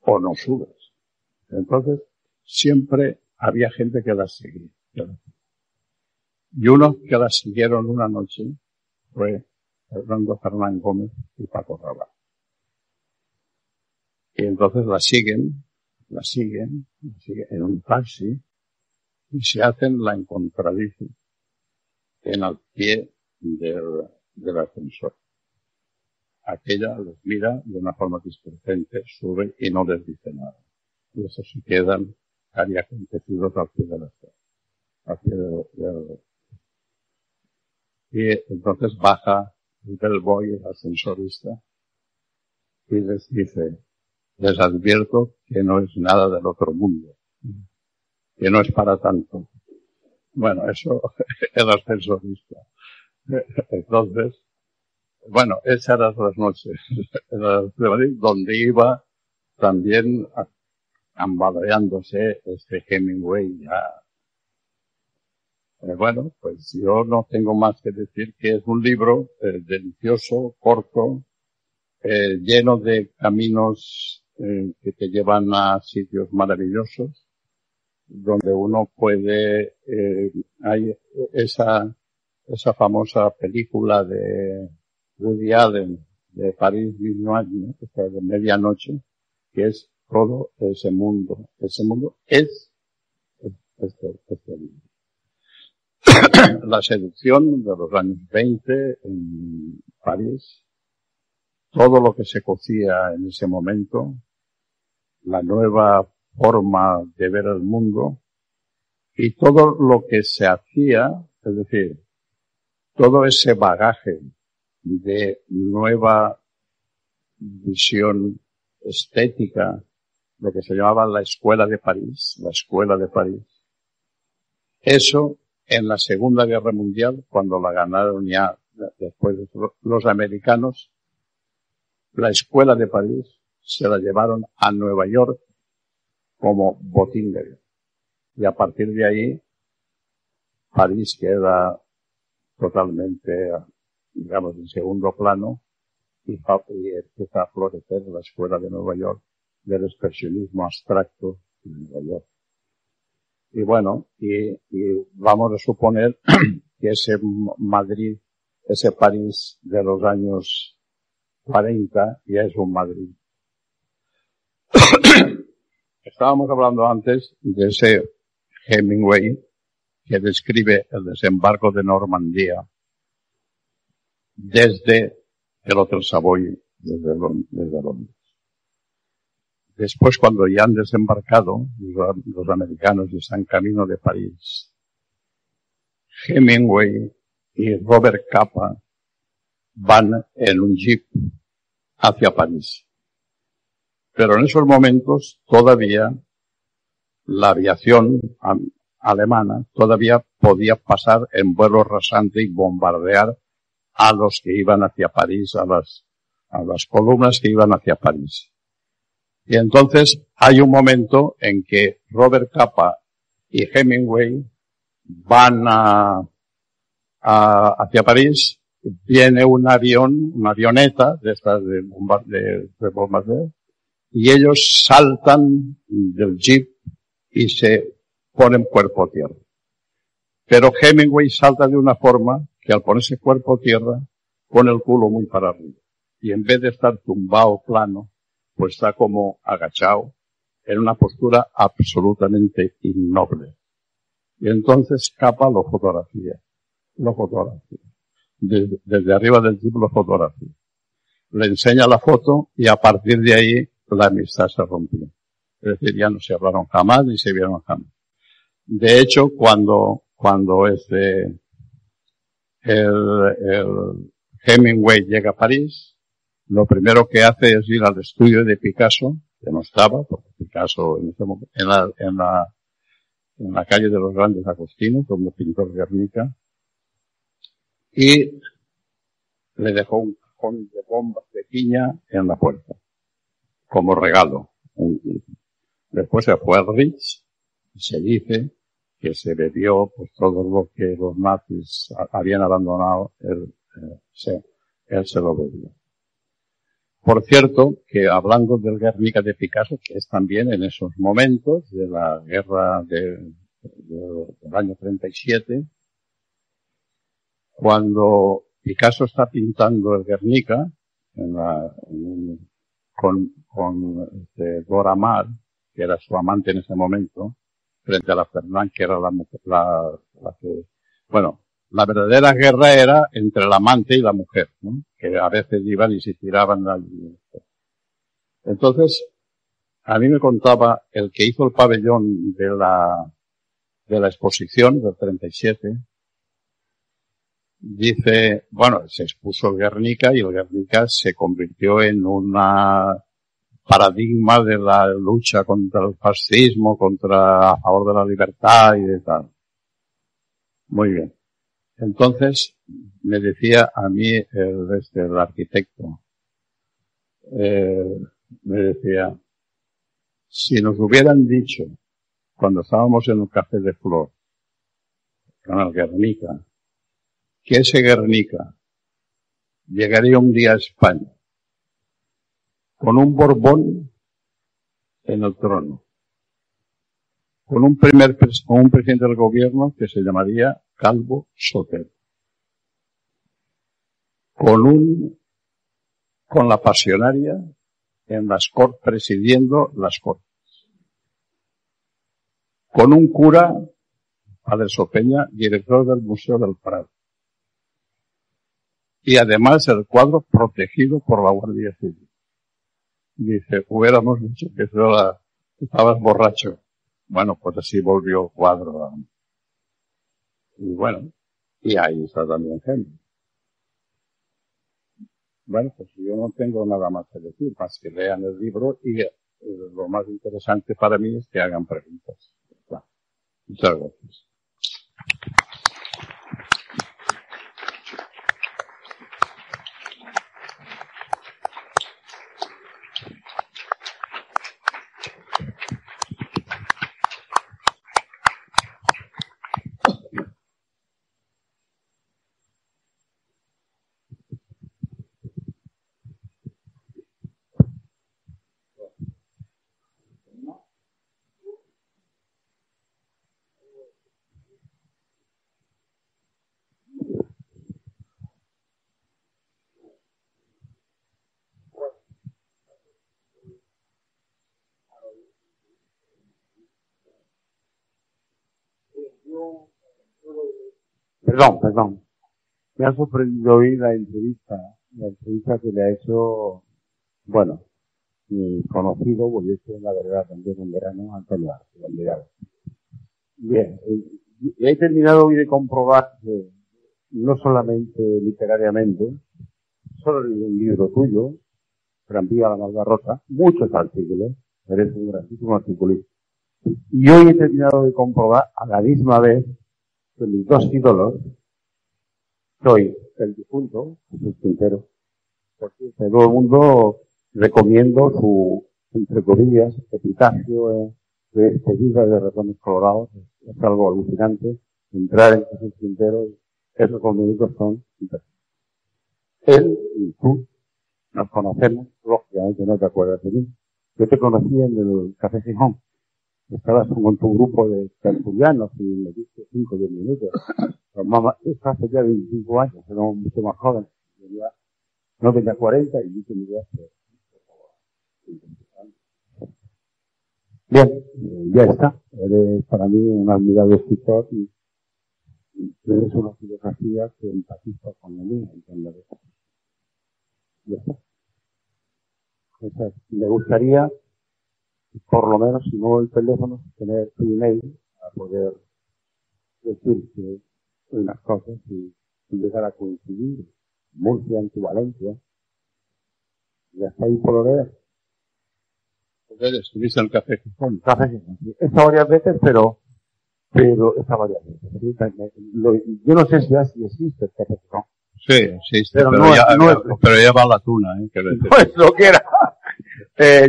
O no subes. Entonces, siempre había gente que la seguía. Y uno que la siguieron una noche fue Fernando Fernán Gómez y Paco Rabanne. Y entonces la siguen en un taxi, y se hacen la encontradiza en al pie del ascensor. Aquella los mira de una forma displicente, sube y no les dice nada. Y esos se quedan casi acontecidos al pie del ascensor. Y entonces baja el bellboy, el ascensorista, y les dice, les advierto que no es nada del otro mundo, que no es para tanto. Bueno, eso, el ascensorista. Entonces, bueno, esas eran las noches de Madrid, donde iba también ambaleándose Hemingway ya. Bueno, pues yo no tengo más que decir que es un libro delicioso, corto, lleno de caminos que te llevan a sitios maravillosos, donde uno puede, hay esa famosa película de Woody Allen, de París Minuit, ¿no? Que fue de medianoche, que es todo ese mundo. Ese mundo es este libro. La seducción de los años 20 en París, todo lo que se cocía en ese momento, la nueva forma de ver el mundo y todo lo que se hacía, es decir, todo ese bagaje de nueva visión estética, lo que se llamaba la Escuela de París, eso en la Segunda Guerra Mundial, cuando la ganaron ya después de los americanos, la Escuela de París se la llevaron a Nueva York como botín de guerra. Y a partir de ahí, París queda totalmente, digamos, en segundo plano y empieza a florecer la Escuela de Nueva York del expresionismo abstracto de Nueva York. Y bueno, y vamos a suponer que ese Madrid, ese París de los años 40 ya es un Madrid. Estábamos hablando antes de ese Hemingway que describe el desembarco de Normandía desde el Hotel Savoy, desde Londres. Después, cuando ya han desembarcado los americanos y están camino de París, Hemingway y Robert Capa van en un jeep hacia París. Pero en esos momentos todavía la aviación alemana todavía podía pasar en vuelo rasante y bombardear a los que iban hacia París, a las columnas que iban hacia París. Y entonces hay un momento en que Robert Capa y Hemingway van hacia París, viene un avión, una avioneta de estas de bombardeo, y ellos saltan del jeep y se ponen cuerpo a tierra. Pero Hemingway salta de una forma que al ponerse cuerpo a tierra pone el culo muy para arriba. Y en vez de estar tumbado plano, pues está como agachado en una postura absolutamente innoble. Y entonces Capa lo fotografía. Desde arriba del jeep lo fotografía. Le enseña la foto y a partir de ahí la amistad se rompió. Es decir, ya no se hablaron jamás ni se vieron jamás. De hecho, cuando el Hemingway llega a París, lo primero que hace es ir al estudio de Picasso, que no estaba, porque Picasso en ese momento, en la calle de los Grandes Agostinos, como pintor Guernica, y le dejó un cajón de bombas de piña en la puerta, como regalo. Después se fue al Ritz y se dice que se bebió pues todo lo que los nazis habían abandonado, él se lo bebió. Por cierto, que hablando del Guernica de Picasso, que es también en esos momentos de la guerra del año 37, cuando Picasso está pintando el Guernica con Dora Maar, que era su amante en ese momento, frente a la Fernán, que era la mujer, la que, bueno, la verdadera guerra era entre el amante y la mujer, ¿no? Que a veces iban y se tiraban allí. Entonces, a mí me contaba el que hizo el pabellón de la exposición del 37, dice, bueno, se expuso el Guernica y el Guernica se convirtió en una paradigma de la lucha contra el fascismo, a favor de la libertad y de tal. Muy bien. Entonces, me decía a mí el arquitecto, me decía, si nos hubieran dicho, cuando estábamos en un café de Flor, con el Guernica, que ese Guernica llegaría un día a España con un Borbón en el trono, con un presidente del gobierno que se llamaría Calvo Sotelo, con la pasionaria en las Cortes, presidiendo las Cortes, con un cura, Padre Sopeña, director del Museo del Prado, y además el cuadro protegido por la Guardia Civil. Dice, hubiéramos dicho que estabas borracho. Bueno, pues así volvió el cuadro. Y bueno, y ahí está también gente. Bueno, pues yo no tengo nada más que decir, más que lean el libro y lo más interesante para mí es que hagan preguntas. Bueno, muchas gracias. Perdón. Me ha sorprendido hoy la entrevista que le ha hecho, bueno, mi conocido, porque yo estoy en la verdad también en verano, Antonio Arce. Bien, he terminado hoy de comprobar que no solamente literariamente, solo leí un libro tuyo, Gran Vía la Malvarrosa, muchos artículos, eres un grandísimo articulista. Y hoy he terminado de comprobar a la misma vez que mis dos ídolos soy el difunto Jesús Quintero, porque todo el mundo recomiendo su, entre comillas, epitafio de despedida de Ratones Colorados. Es algo alucinante entrar en Jesús Quintero. Esos 2 minutos son interesantes. Él y tú nos conocemos, lógicamente no te acuerdas de mí. Yo te conocí en el Café Gijón. Estabas con tu grupo de tertulianos y me diste 5 o 10 minutos. Pero mamá, eso hace ya 25 años, era mucho más joven. No tenía 40 y dije mi idea. Bien, ya está. Eres para mí un admirable escritor y tienes una filosofía que empatiza con la mía, ¿entiendes? Ya está. Entonces, me gustaría, por lo menos, si no el teléfono, tener tu email a poder decirte unas cosas y llegar a coincidir. Murcia, en tu Valencia. Ya está ahí por lo ver. ¿Estuviste en el Café Gijón? Café Gijón, sí. He estado varias veces, pero está varias veces. ¿Sí? Yo no sé si existe el Café Gijón. Sí, existe, pero pero ya va la tuna, Pues lo que era.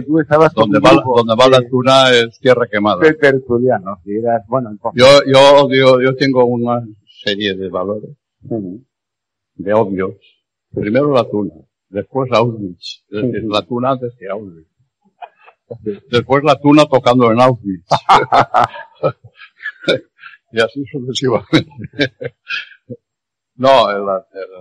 Tú estabas donde va la tuna es tierra quemada. De tertuliano, si eras, bueno, entonces. Yo tengo una serie de valores, de odios. Primero la tuna, después Auschwitz, es decir, la tuna antes que Auschwitz. Después la tuna tocando en Auschwitz. Y así sucesivamente. No, el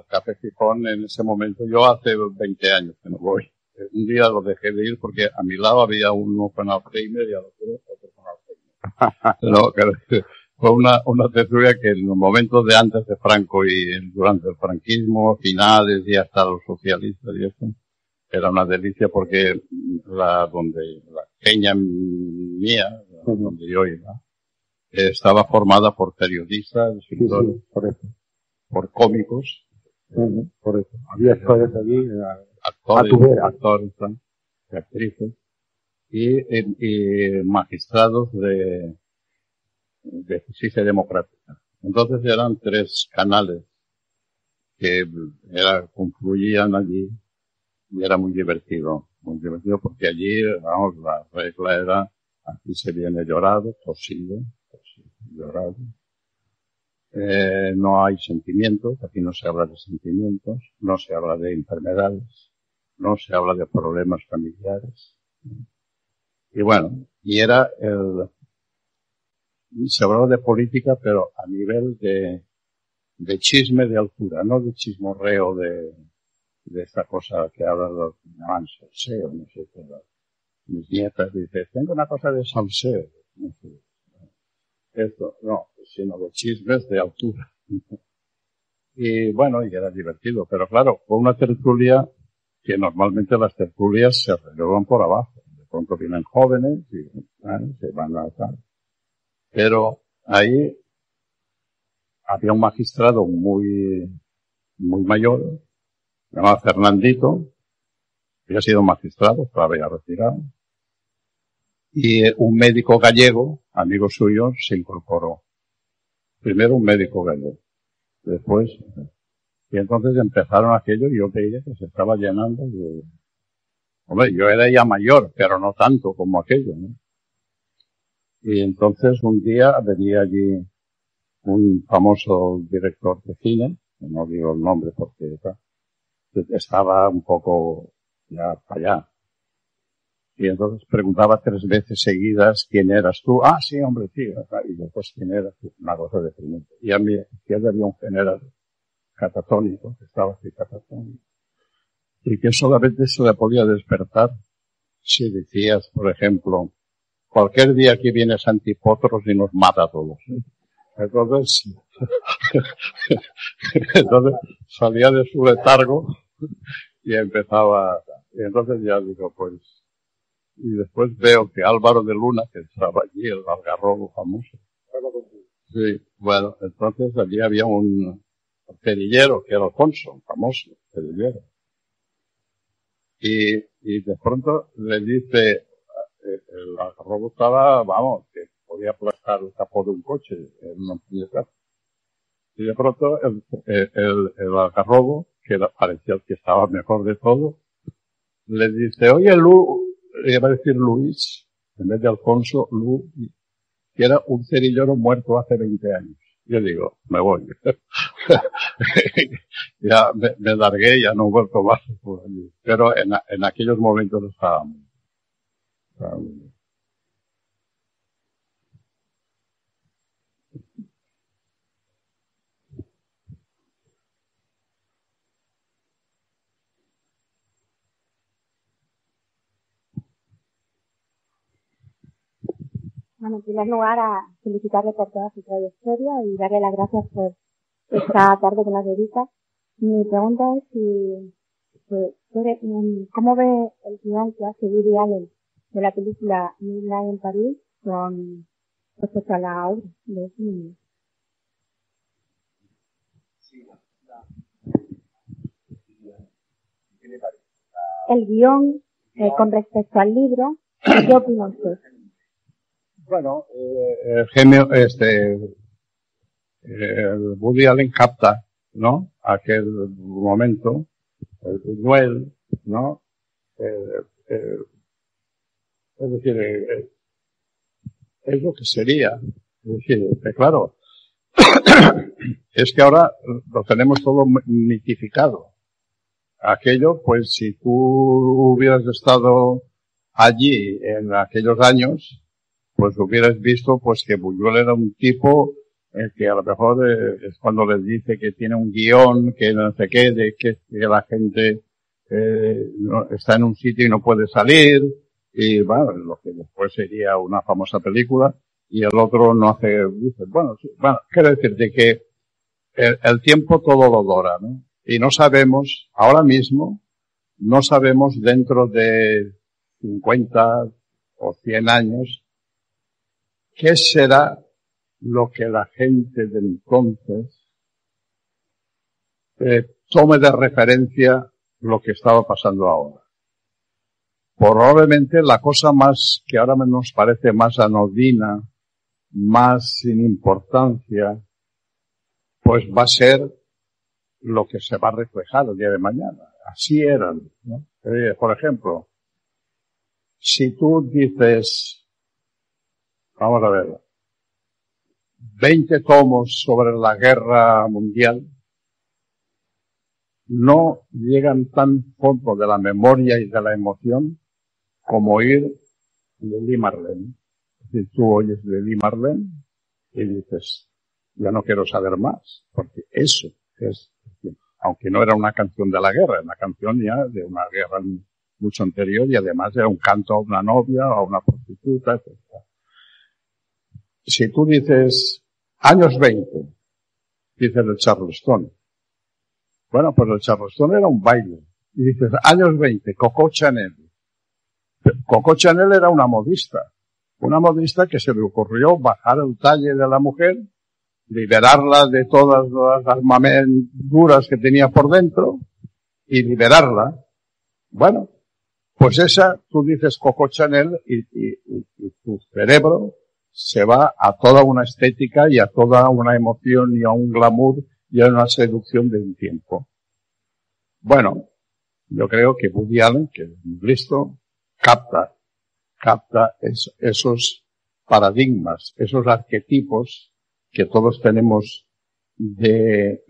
Café Gijón en ese momento, yo hace 20 años que no voy. Un día lo dejé de ir porque a mi lado había uno con Alzheimer y al otro con Alzheimer. No, que fue una tertulia que en los momentos de antes de Franco y durante el franquismo, finales y hasta los socialistas y eso, era una delicia porque donde la peña mía, donde yo iba, estaba formada por periodistas, escritores, por cómicos, por eso. Había actores allí, actores, actrices, y magistrados de justicia democrática. Entonces eran 3 canales que confluían allí y era muy divertido porque allí, vamos, la regla era, aquí se viene llorado, tosido, llorado. No hay sentimientos, aquí no se habla de sentimientos, no se habla de enfermedades, no se habla de problemas familiares. Y bueno, se hablaba de política, pero a nivel de chisme de altura, no de chismorreo de esta cosa que hablan los salseo, no sé qué. Mis nietas dicen, tengo una cosa de salseo, no sé. Esto, no, sino de chismes de altura. Y bueno, y era divertido, pero claro, fue una tertulia que normalmente las tertulias se relevan por abajo. De pronto vienen jóvenes y se van a tal. Pero ahí había un magistrado muy mayor, se llamaba Fernandito, había sido magistrado, estaba ya retirado, y un médico gallego, amigo suyo, se incorporó. Primero un médico gallego, después, y entonces empezaron aquello y yo veía que se estaba llenando de... Hombre, yo era ya mayor, pero no tanto como aquello, ¿no? Y entonces un día venía allí un famoso director de cine, que no digo el nombre porque estaba un poco ya para allá. Y entonces preguntaba 3 veces seguidas quién eras tú. Ah, sí, hombre, sí. Y después quién eras tú. Una cosa deprimente. Y a mi izquierda había un general catatónico, que estaba así catatónico. Y que solamente se le podía despertar si decías, por ejemplo, cualquier día que viene Santipotros y nos mata a todos. Entonces salía de su letargo y empezaba, y entonces ya digo, pues, y después veo que Álvaro de Luna, que estaba allí, el algarrobo famoso. Sí, bueno, entonces allí había un cerillero, que era Alfonso, un famoso cerillero. Y de pronto le dice, el algarrobo estaba, vamos, que podía aplastar el capó de un coche en una puñetera. Y de pronto el algarrobo, que parecía que estaba mejor de todo, le dice, oye, le iba a decir Luis, en vez de Alfonso, que era un cerillero muerto hace 20 años. Yo digo, me voy. Ya me largué, ya no he vuelto más por allí. Pero en aquellos momentos estaba muy bien. Bueno, en primer lugar, a felicitarle por toda su trayectoria y darle las gracias por esta tarde que nos dedica. Mi pregunta es ¿cómo ve el guión que hace Woody Allen de la película Midnight en París con respecto a la obra de ese niño? El guión con respecto al libro, ¿qué opina usted? Bueno, el genio, Woody Allen capta, ¿no? Aquel momento, el duelo, ¿no? Es decir, es lo que sería. Es decir, claro, es que ahora lo tenemos todo mitificado. Aquello, pues si tú hubieras estado allí en aquellos años, pues hubieras visto pues que Buñuel era un tipo que a lo mejor es cuando les dice que tiene un guión, que no sé qué, de que la gente no, está en un sitio y no puede salir, y bueno, lo que después sería una famosa película, y el otro no hace, dice, bueno, quiero decirte que el tiempo todo lo dura, ¿no? Y no sabemos, ahora mismo, no sabemos dentro de 50 o 100 años qué será lo que la gente de entonces tome de referencia lo que estaba pasando ahora. Probablemente la cosa más que ahora nos parece más anodina, más sin importancia, pues va a ser lo que se va a reflejar el día de mañana. Así eran, ¿no? Por ejemplo, si tú dices, vamos a ver, 20 tomos sobre la guerra mundial, no llegan tan fondo de la memoria y de la emoción como oír Lili Marlene. Es decir, tú oyes Lili Marlene y dices, ya no quiero saber más, porque eso es, aunque no era una canción de la guerra, era una canción ya de una guerra mucho anterior y además era un canto a una novia o a una prostituta, etc. Si tú dices años 20, dices el Charleston. Bueno, pues el Charleston era un baile. Y dices años 20, Coco Chanel. Coco Chanel era una modista que se le ocurrió bajar el talle de la mujer, liberarla de todas las armaduras que tenía por dentro y liberarla. Bueno, pues esa, tú dices Coco Chanel y tu cerebro se va a toda una estética y a toda una emoción y a un glamour y a una seducción de un tiempo. Bueno, yo creo que Woody Allen, que es muy listo, capta esos paradigmas, esos arquetipos que todos tenemos de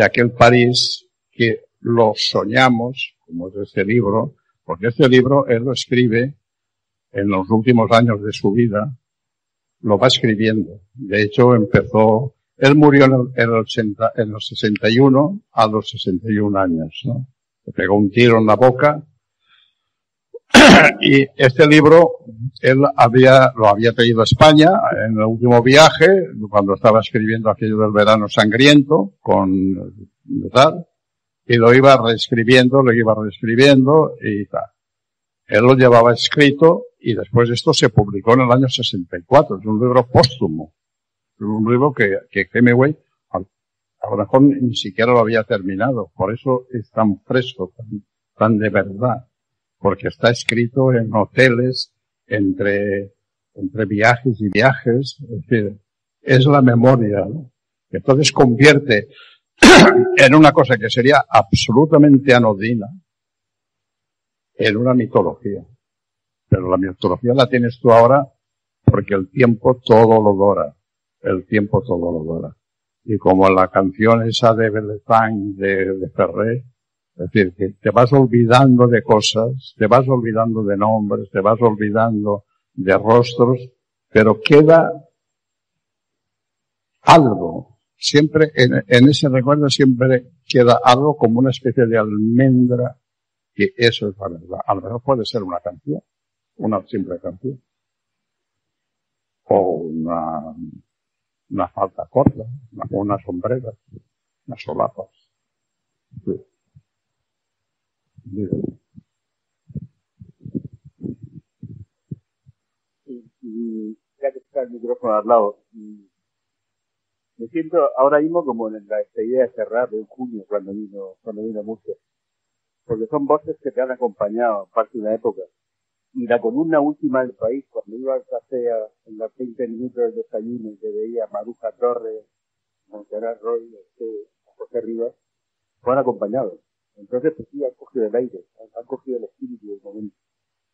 aquel París que lo soñamos, como es este libro, porque este libro él lo escribe en los últimos años de su vida, lo va escribiendo. De hecho, él murió en el 61 a los 61 años, ¿no? Le pegó un tiro en la boca. Y este libro, él lo había traído a España en el último viaje, cuando estaba escribiendo aquello del verano sangriento, ¿verdad? Y lo iba reescribiendo y tal. Él lo llevaba escrito y después esto se publicó en el año 64. Es un libro póstumo. Es un libro que Hemingway a lo mejor ni siquiera lo había terminado. Por eso es tan fresco, tan de verdad. Porque está escrito en hoteles, entre viajes y viajes. Es decir, es la memoria, ¿no? Entonces convierte en una cosa que sería absolutamente anodina en una mitología. Pero la mitología la tienes tú ahora porque el tiempo todo lo dura. El tiempo todo lo dura. Y como la canción esa de Belezán de Ferré, es decir, que te vas olvidando de cosas, te vas olvidando de nombres, te vas olvidando de rostros, pero queda algo. Siempre, en ese recuerdo siempre queda algo como una especie de almendra, que eso es la verdad. A lo mejor puede ser una canción, una simple canción. O una falda corta, unas sombreras, unas solapas. Sí. Y ya que está el micrófono al lado, me siento ahora mismo como en la despedida de Serrat de junio cuando vino Murcia, porque son voces que te han acompañado parte de una época. Y la columna última del País, cuando iba al café en los 20 minutos del desayuno y que veía Maruja Torres, Montserrat Roy, José Rivas, fueron acompañados. Entonces, pues sí, han cogido el aire, han cogido el espíritu del momento.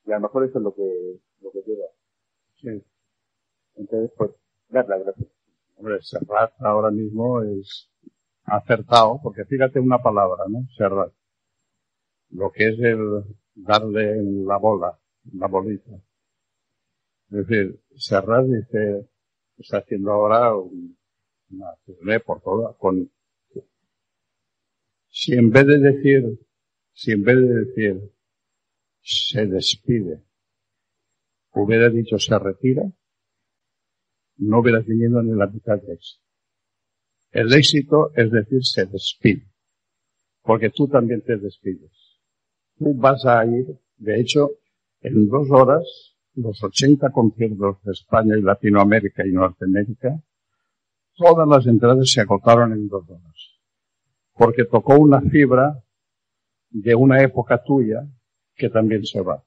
Y a lo mejor eso es lo que queda. Sí. Entonces, pues, dar las gracias. Hombre, Serrat ahora mismo es acertado, porque fíjate una palabra, ¿no? Serrat. Lo que es el darle la bolita. Es decir, Serrat dice, está haciendo ahora una turné por toda, si en vez de decir, se despide, hubiera dicho se retira, no hubieras tenido ni la mitad de éxito. El éxito, es decir, se despide. Porque tú también te despides. Tú vas a ir, de hecho, en 2 horas, los 80 conciertos de España y Latinoamérica y Norteamérica, todas las entradas se agotaron en 2 horas. Porque tocó una fibra de una época tuya que también se va.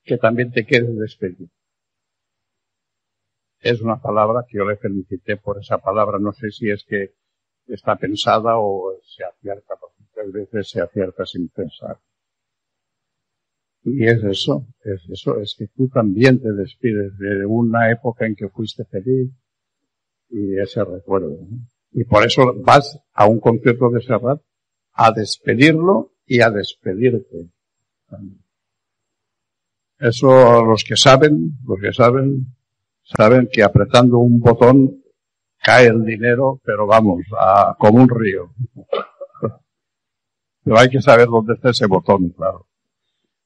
Que también te quieres despedir. Es una palabra que yo le felicité por esa palabra. No sé si es que está pensada o se acierta, porque muchas veces se acierta sin pensar. Y es que tú también te despides de una época en que fuiste feliz y ese recuerdo, ¿no? Y por eso vas a un concierto de Serrat a despedirlo y a despedirte. Eso los que saben, saben que apretando un botón cae el dinero, pero vamos, como un río. Pero hay que saber dónde está ese botón, claro.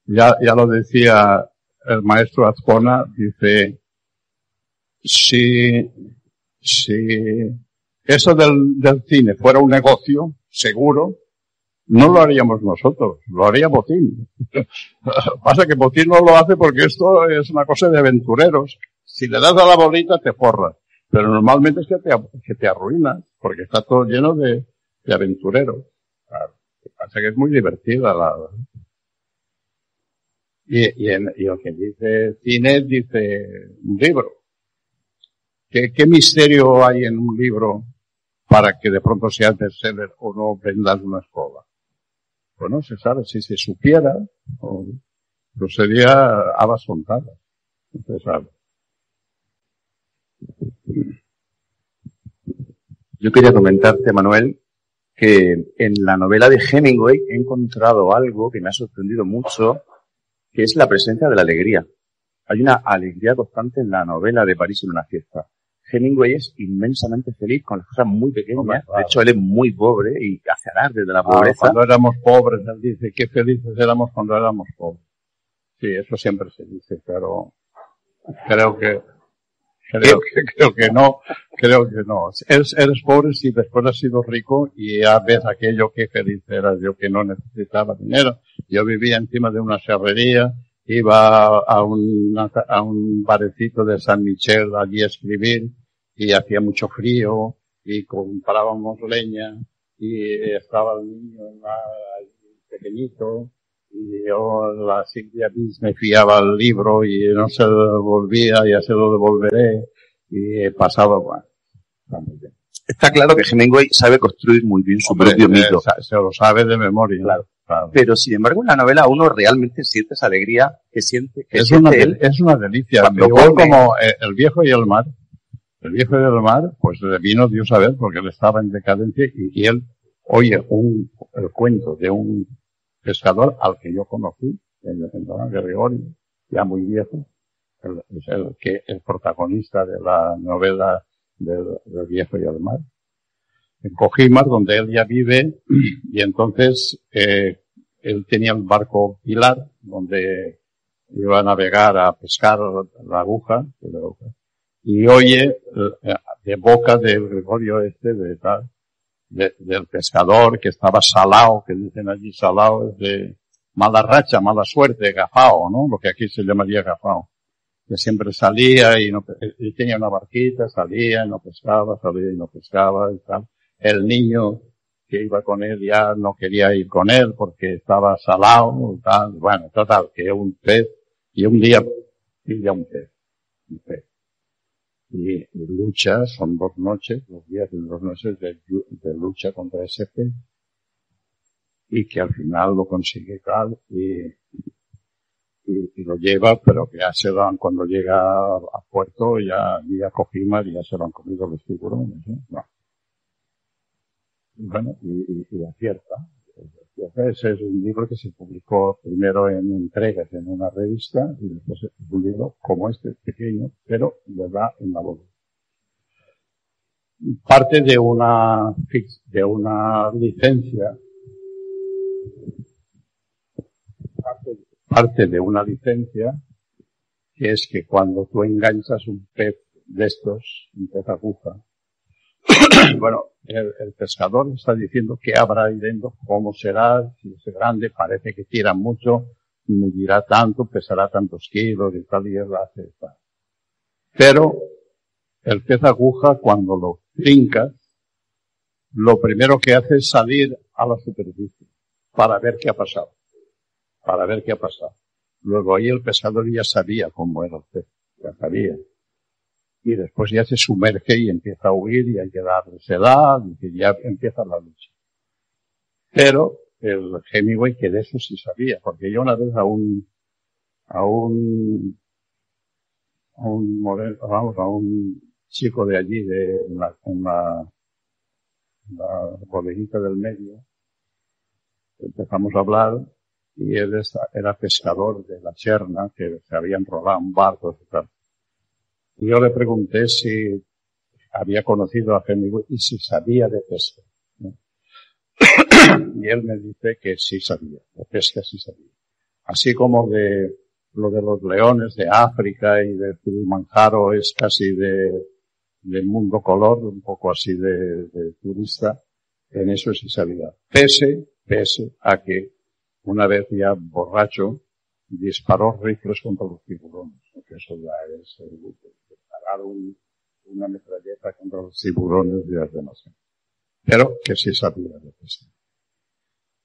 Ya lo decía el maestro Azcona, dice, si eso del cine fuera un negocio, seguro, no lo haríamos nosotros, lo haría Botín. Pasa que Botín no lo hace porque esto es una cosa de aventureros. Si le das a la bolita te forras, pero normalmente es que te arruinas, porque está todo lleno de aventureros. Claro, pasa que es muy divertida y lo que dice cine, dice un libro. ¿Qué misterio hay en un libro para que de pronto sea bestseller o no vendas una escoba? Pues no se sabe. Si se supiera, pues sería habas contadas. No se sabe. Yo quería comentarte, Manuel, que en la novela de Hemingway he encontrado algo que me ha sorprendido mucho, que es la presencia de la alegría. Hay una alegría constante en la novela de París en una fiesta. Hemingway es inmensamente feliz con las cosas muy pequeñas. Claro. De hecho, él es muy pobre y hace alarde de la pobreza. Cuando éramos pobres, él dice, qué felices éramos cuando éramos pobres. Sí, eso siempre se dice, pero creo que no. Eres pobre si después has sido rico y ya ves aquello que feliz eras. Yo que no necesitaba dinero. Yo vivía encima de una serrería, iba a un barecito de San Michel allí a escribir y hacía mucho frío y comprábamos leña y estaba el niño pequeñito y yo la Silvia Bis me fiaba el libro y no se lo devolvía, ya se lo devolveré y pasaba, bueno, está muy bien. Está claro que Hemingway sabe construir muy bien su propio mito. Se lo sabe de memoria. Claro. Pero sin embargo en la novela uno realmente siente esa alegría que siente es una delicia. Igual como El viejo y el mar. El viejo y el mar, pues le vino Dios a ver porque él estaba en decadencia y él oye el cuento de un pescador al que yo conocí, en Don Gregorio, ya muy viejo, el protagonista de la novela del viejo y el mar, en Cojimar, donde él ya vive, y entonces él tenía un barco Pilar, donde iba a navegar a pescar la aguja, y oye de boca de Gregorio del pescador que estaba salao, que dicen allí salao, es de mala racha, mala suerte, gafao, ¿no? Lo que aquí se llamaría gafao. Que siempre salía y tenía una barquita, salía y no pescaba, salía y no pescaba y tal. El niño que iba con él ya no quería ir con él porque estaba salao y tal. Bueno, total, que un pez, y un día pilla un pez. Y lucha, son 2 noches, 2 días y 2 noches de lucha contra ese pez. Y que al final lo consigue tal y lo lleva, pero que ya se lo han, cuando llega a puerto, ya a Cojimar y ya se lo han comido los tiburones, ¿eh? No. Bueno, y acierta. Ese es un libro que se publicó primero en entregas en una revista y después es un libro como este, pequeño, pero le da en la boca. Parte de una licencia, parte de una licencia que es que cuando tú enganchas un pez de estos, un pez aguja. Bueno, el pescador está diciendo que habrá ahí dentro, cómo será, si es grande, parece que tira mucho, medirá tanto, pesará tantos kilos y tal, y él hace tal. Pero el pez aguja, cuando lo trincas, lo primero que hace es salir a la superficie para ver qué ha pasado. Luego ahí el pescador ya sabía cómo era el pez, ya sabía. Y después ya se sumerge y empieza a huir y hay que darle sedad y ya empieza la lucha. Pero el Hemingway, que de eso sí sabía, porque yo una vez a un chico de allí, en la bodeguita del medio, empezamos a hablar y él era pescador de la Cherna, que se habían robado un barco y tal. Y yo le pregunté si había conocido a Hemingway y si sabía de pesca, ¿no? Y él me dice que sí sabía, de pesca sí sabía. Así como de lo de los leones de África y de Kilimanjaro es casi de mundo color, un poco así de turista, en eso sí sabía. Pese a que una vez ya borracho disparó rifles contra los tiburones, porque eso ya es disparar una metralleta contra los tiburones ya es demasiado. Pero que sí sabía de pesca.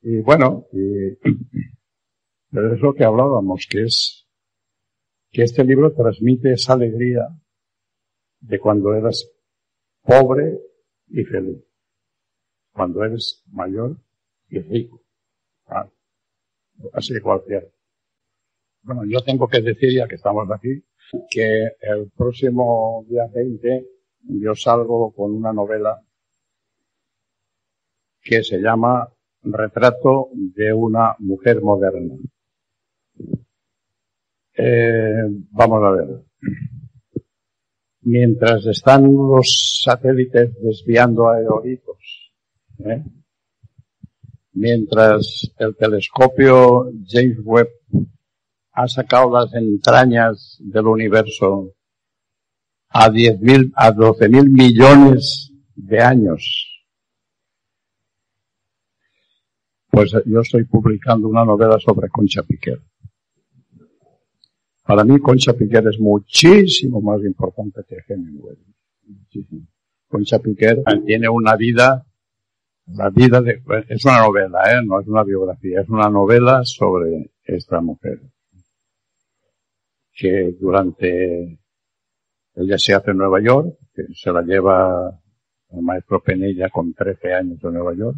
Y bueno, pero es lo que hablábamos, que este libro transmite esa alegría de cuando eras pobre y feliz, cuando eres mayor y rico. Así cualquiera. Bueno, yo tengo que decir, ya que estamos aquí, que el próximo día 20 yo salgo con una novela que se llama Retrato de una mujer moderna. Vamos a ver. Mientras están los satélites desviando aerolitos, mientras el telescopio James Webb ha sacado las entrañas del universo a 12.000 millones de años, pues yo estoy publicando una novela sobre Concha Piquer. Para mí Concha Piquer es muchísimo más importante que Hemingway. Muchísimo. Concha Piquer tiene una vida, es una novela, no es una biografía, es una novela sobre esta mujer. Que ella se hace en Nueva York, que se la lleva el maestro Penella con 13 años de Nueva York,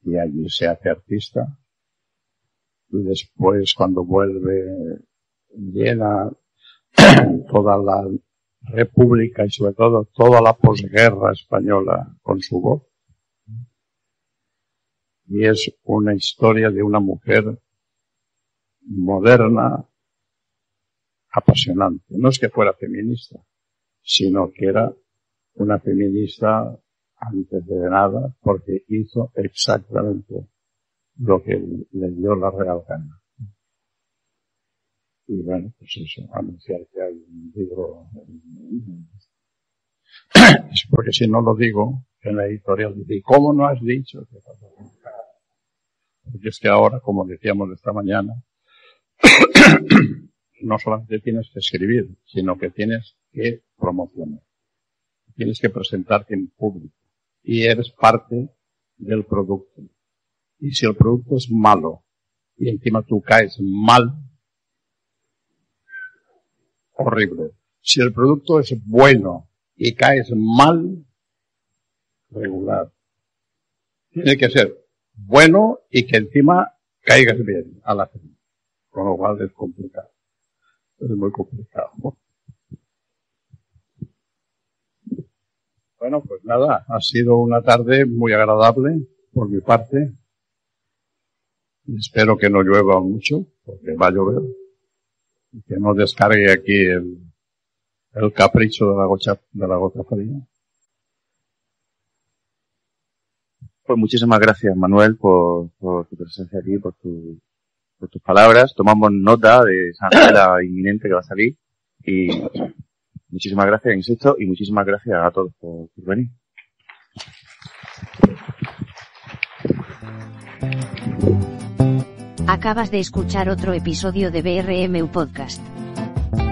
y allí se hace artista. Y después, cuando vuelve, llena toda la República y sobre todo toda la posguerra española con su voz. Y es una historia de una mujer moderna, apasionante. No es que fuera feminista, sino que era una feminista antes de nada, porque hizo exactamente lo que le dio la real gana. Y bueno, pues eso, anunciar que hay un libro. Es porque si no lo digo, en la editorial dice, ¿y cómo no has dicho? Porque es que ahora, como decíamos esta mañana, no solamente tienes que escribir, sino que tienes que promocionar. Tienes que presentarte en público. Y eres parte del producto. Y si el producto es malo, y encima tú caes mal, horrible. Si el producto es bueno y caes mal, regular. Tiene que ser bueno y que encima caigas bien a la gente. Con lo cual es complicado. Es muy complicado. Bueno, pues nada, ha sido una tarde muy agradable por mi parte. Espero que no llueva mucho, porque va a llover. Y que no descargue aquí el capricho de la gota fría. Pues muchísimas gracias, Manuel, por tu presencia aquí, por tus palabras. Tomamos nota de esa novela inminente que va a salir y Muchísimas gracias, insisto, y muchísimas gracias a todos por venir. Acabas de escuchar otro episodio de BRMU Podcast.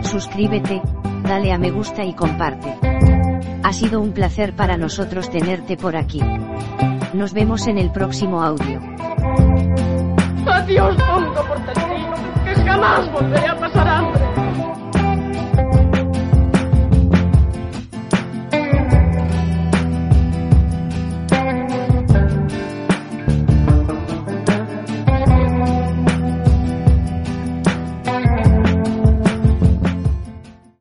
Suscríbete, dale a me gusta y comparte. Ha sido un placer para nosotros tenerte por aquí. Nos vemos en el próximo audio. Adiós, tonto portentino, que jamás volveré a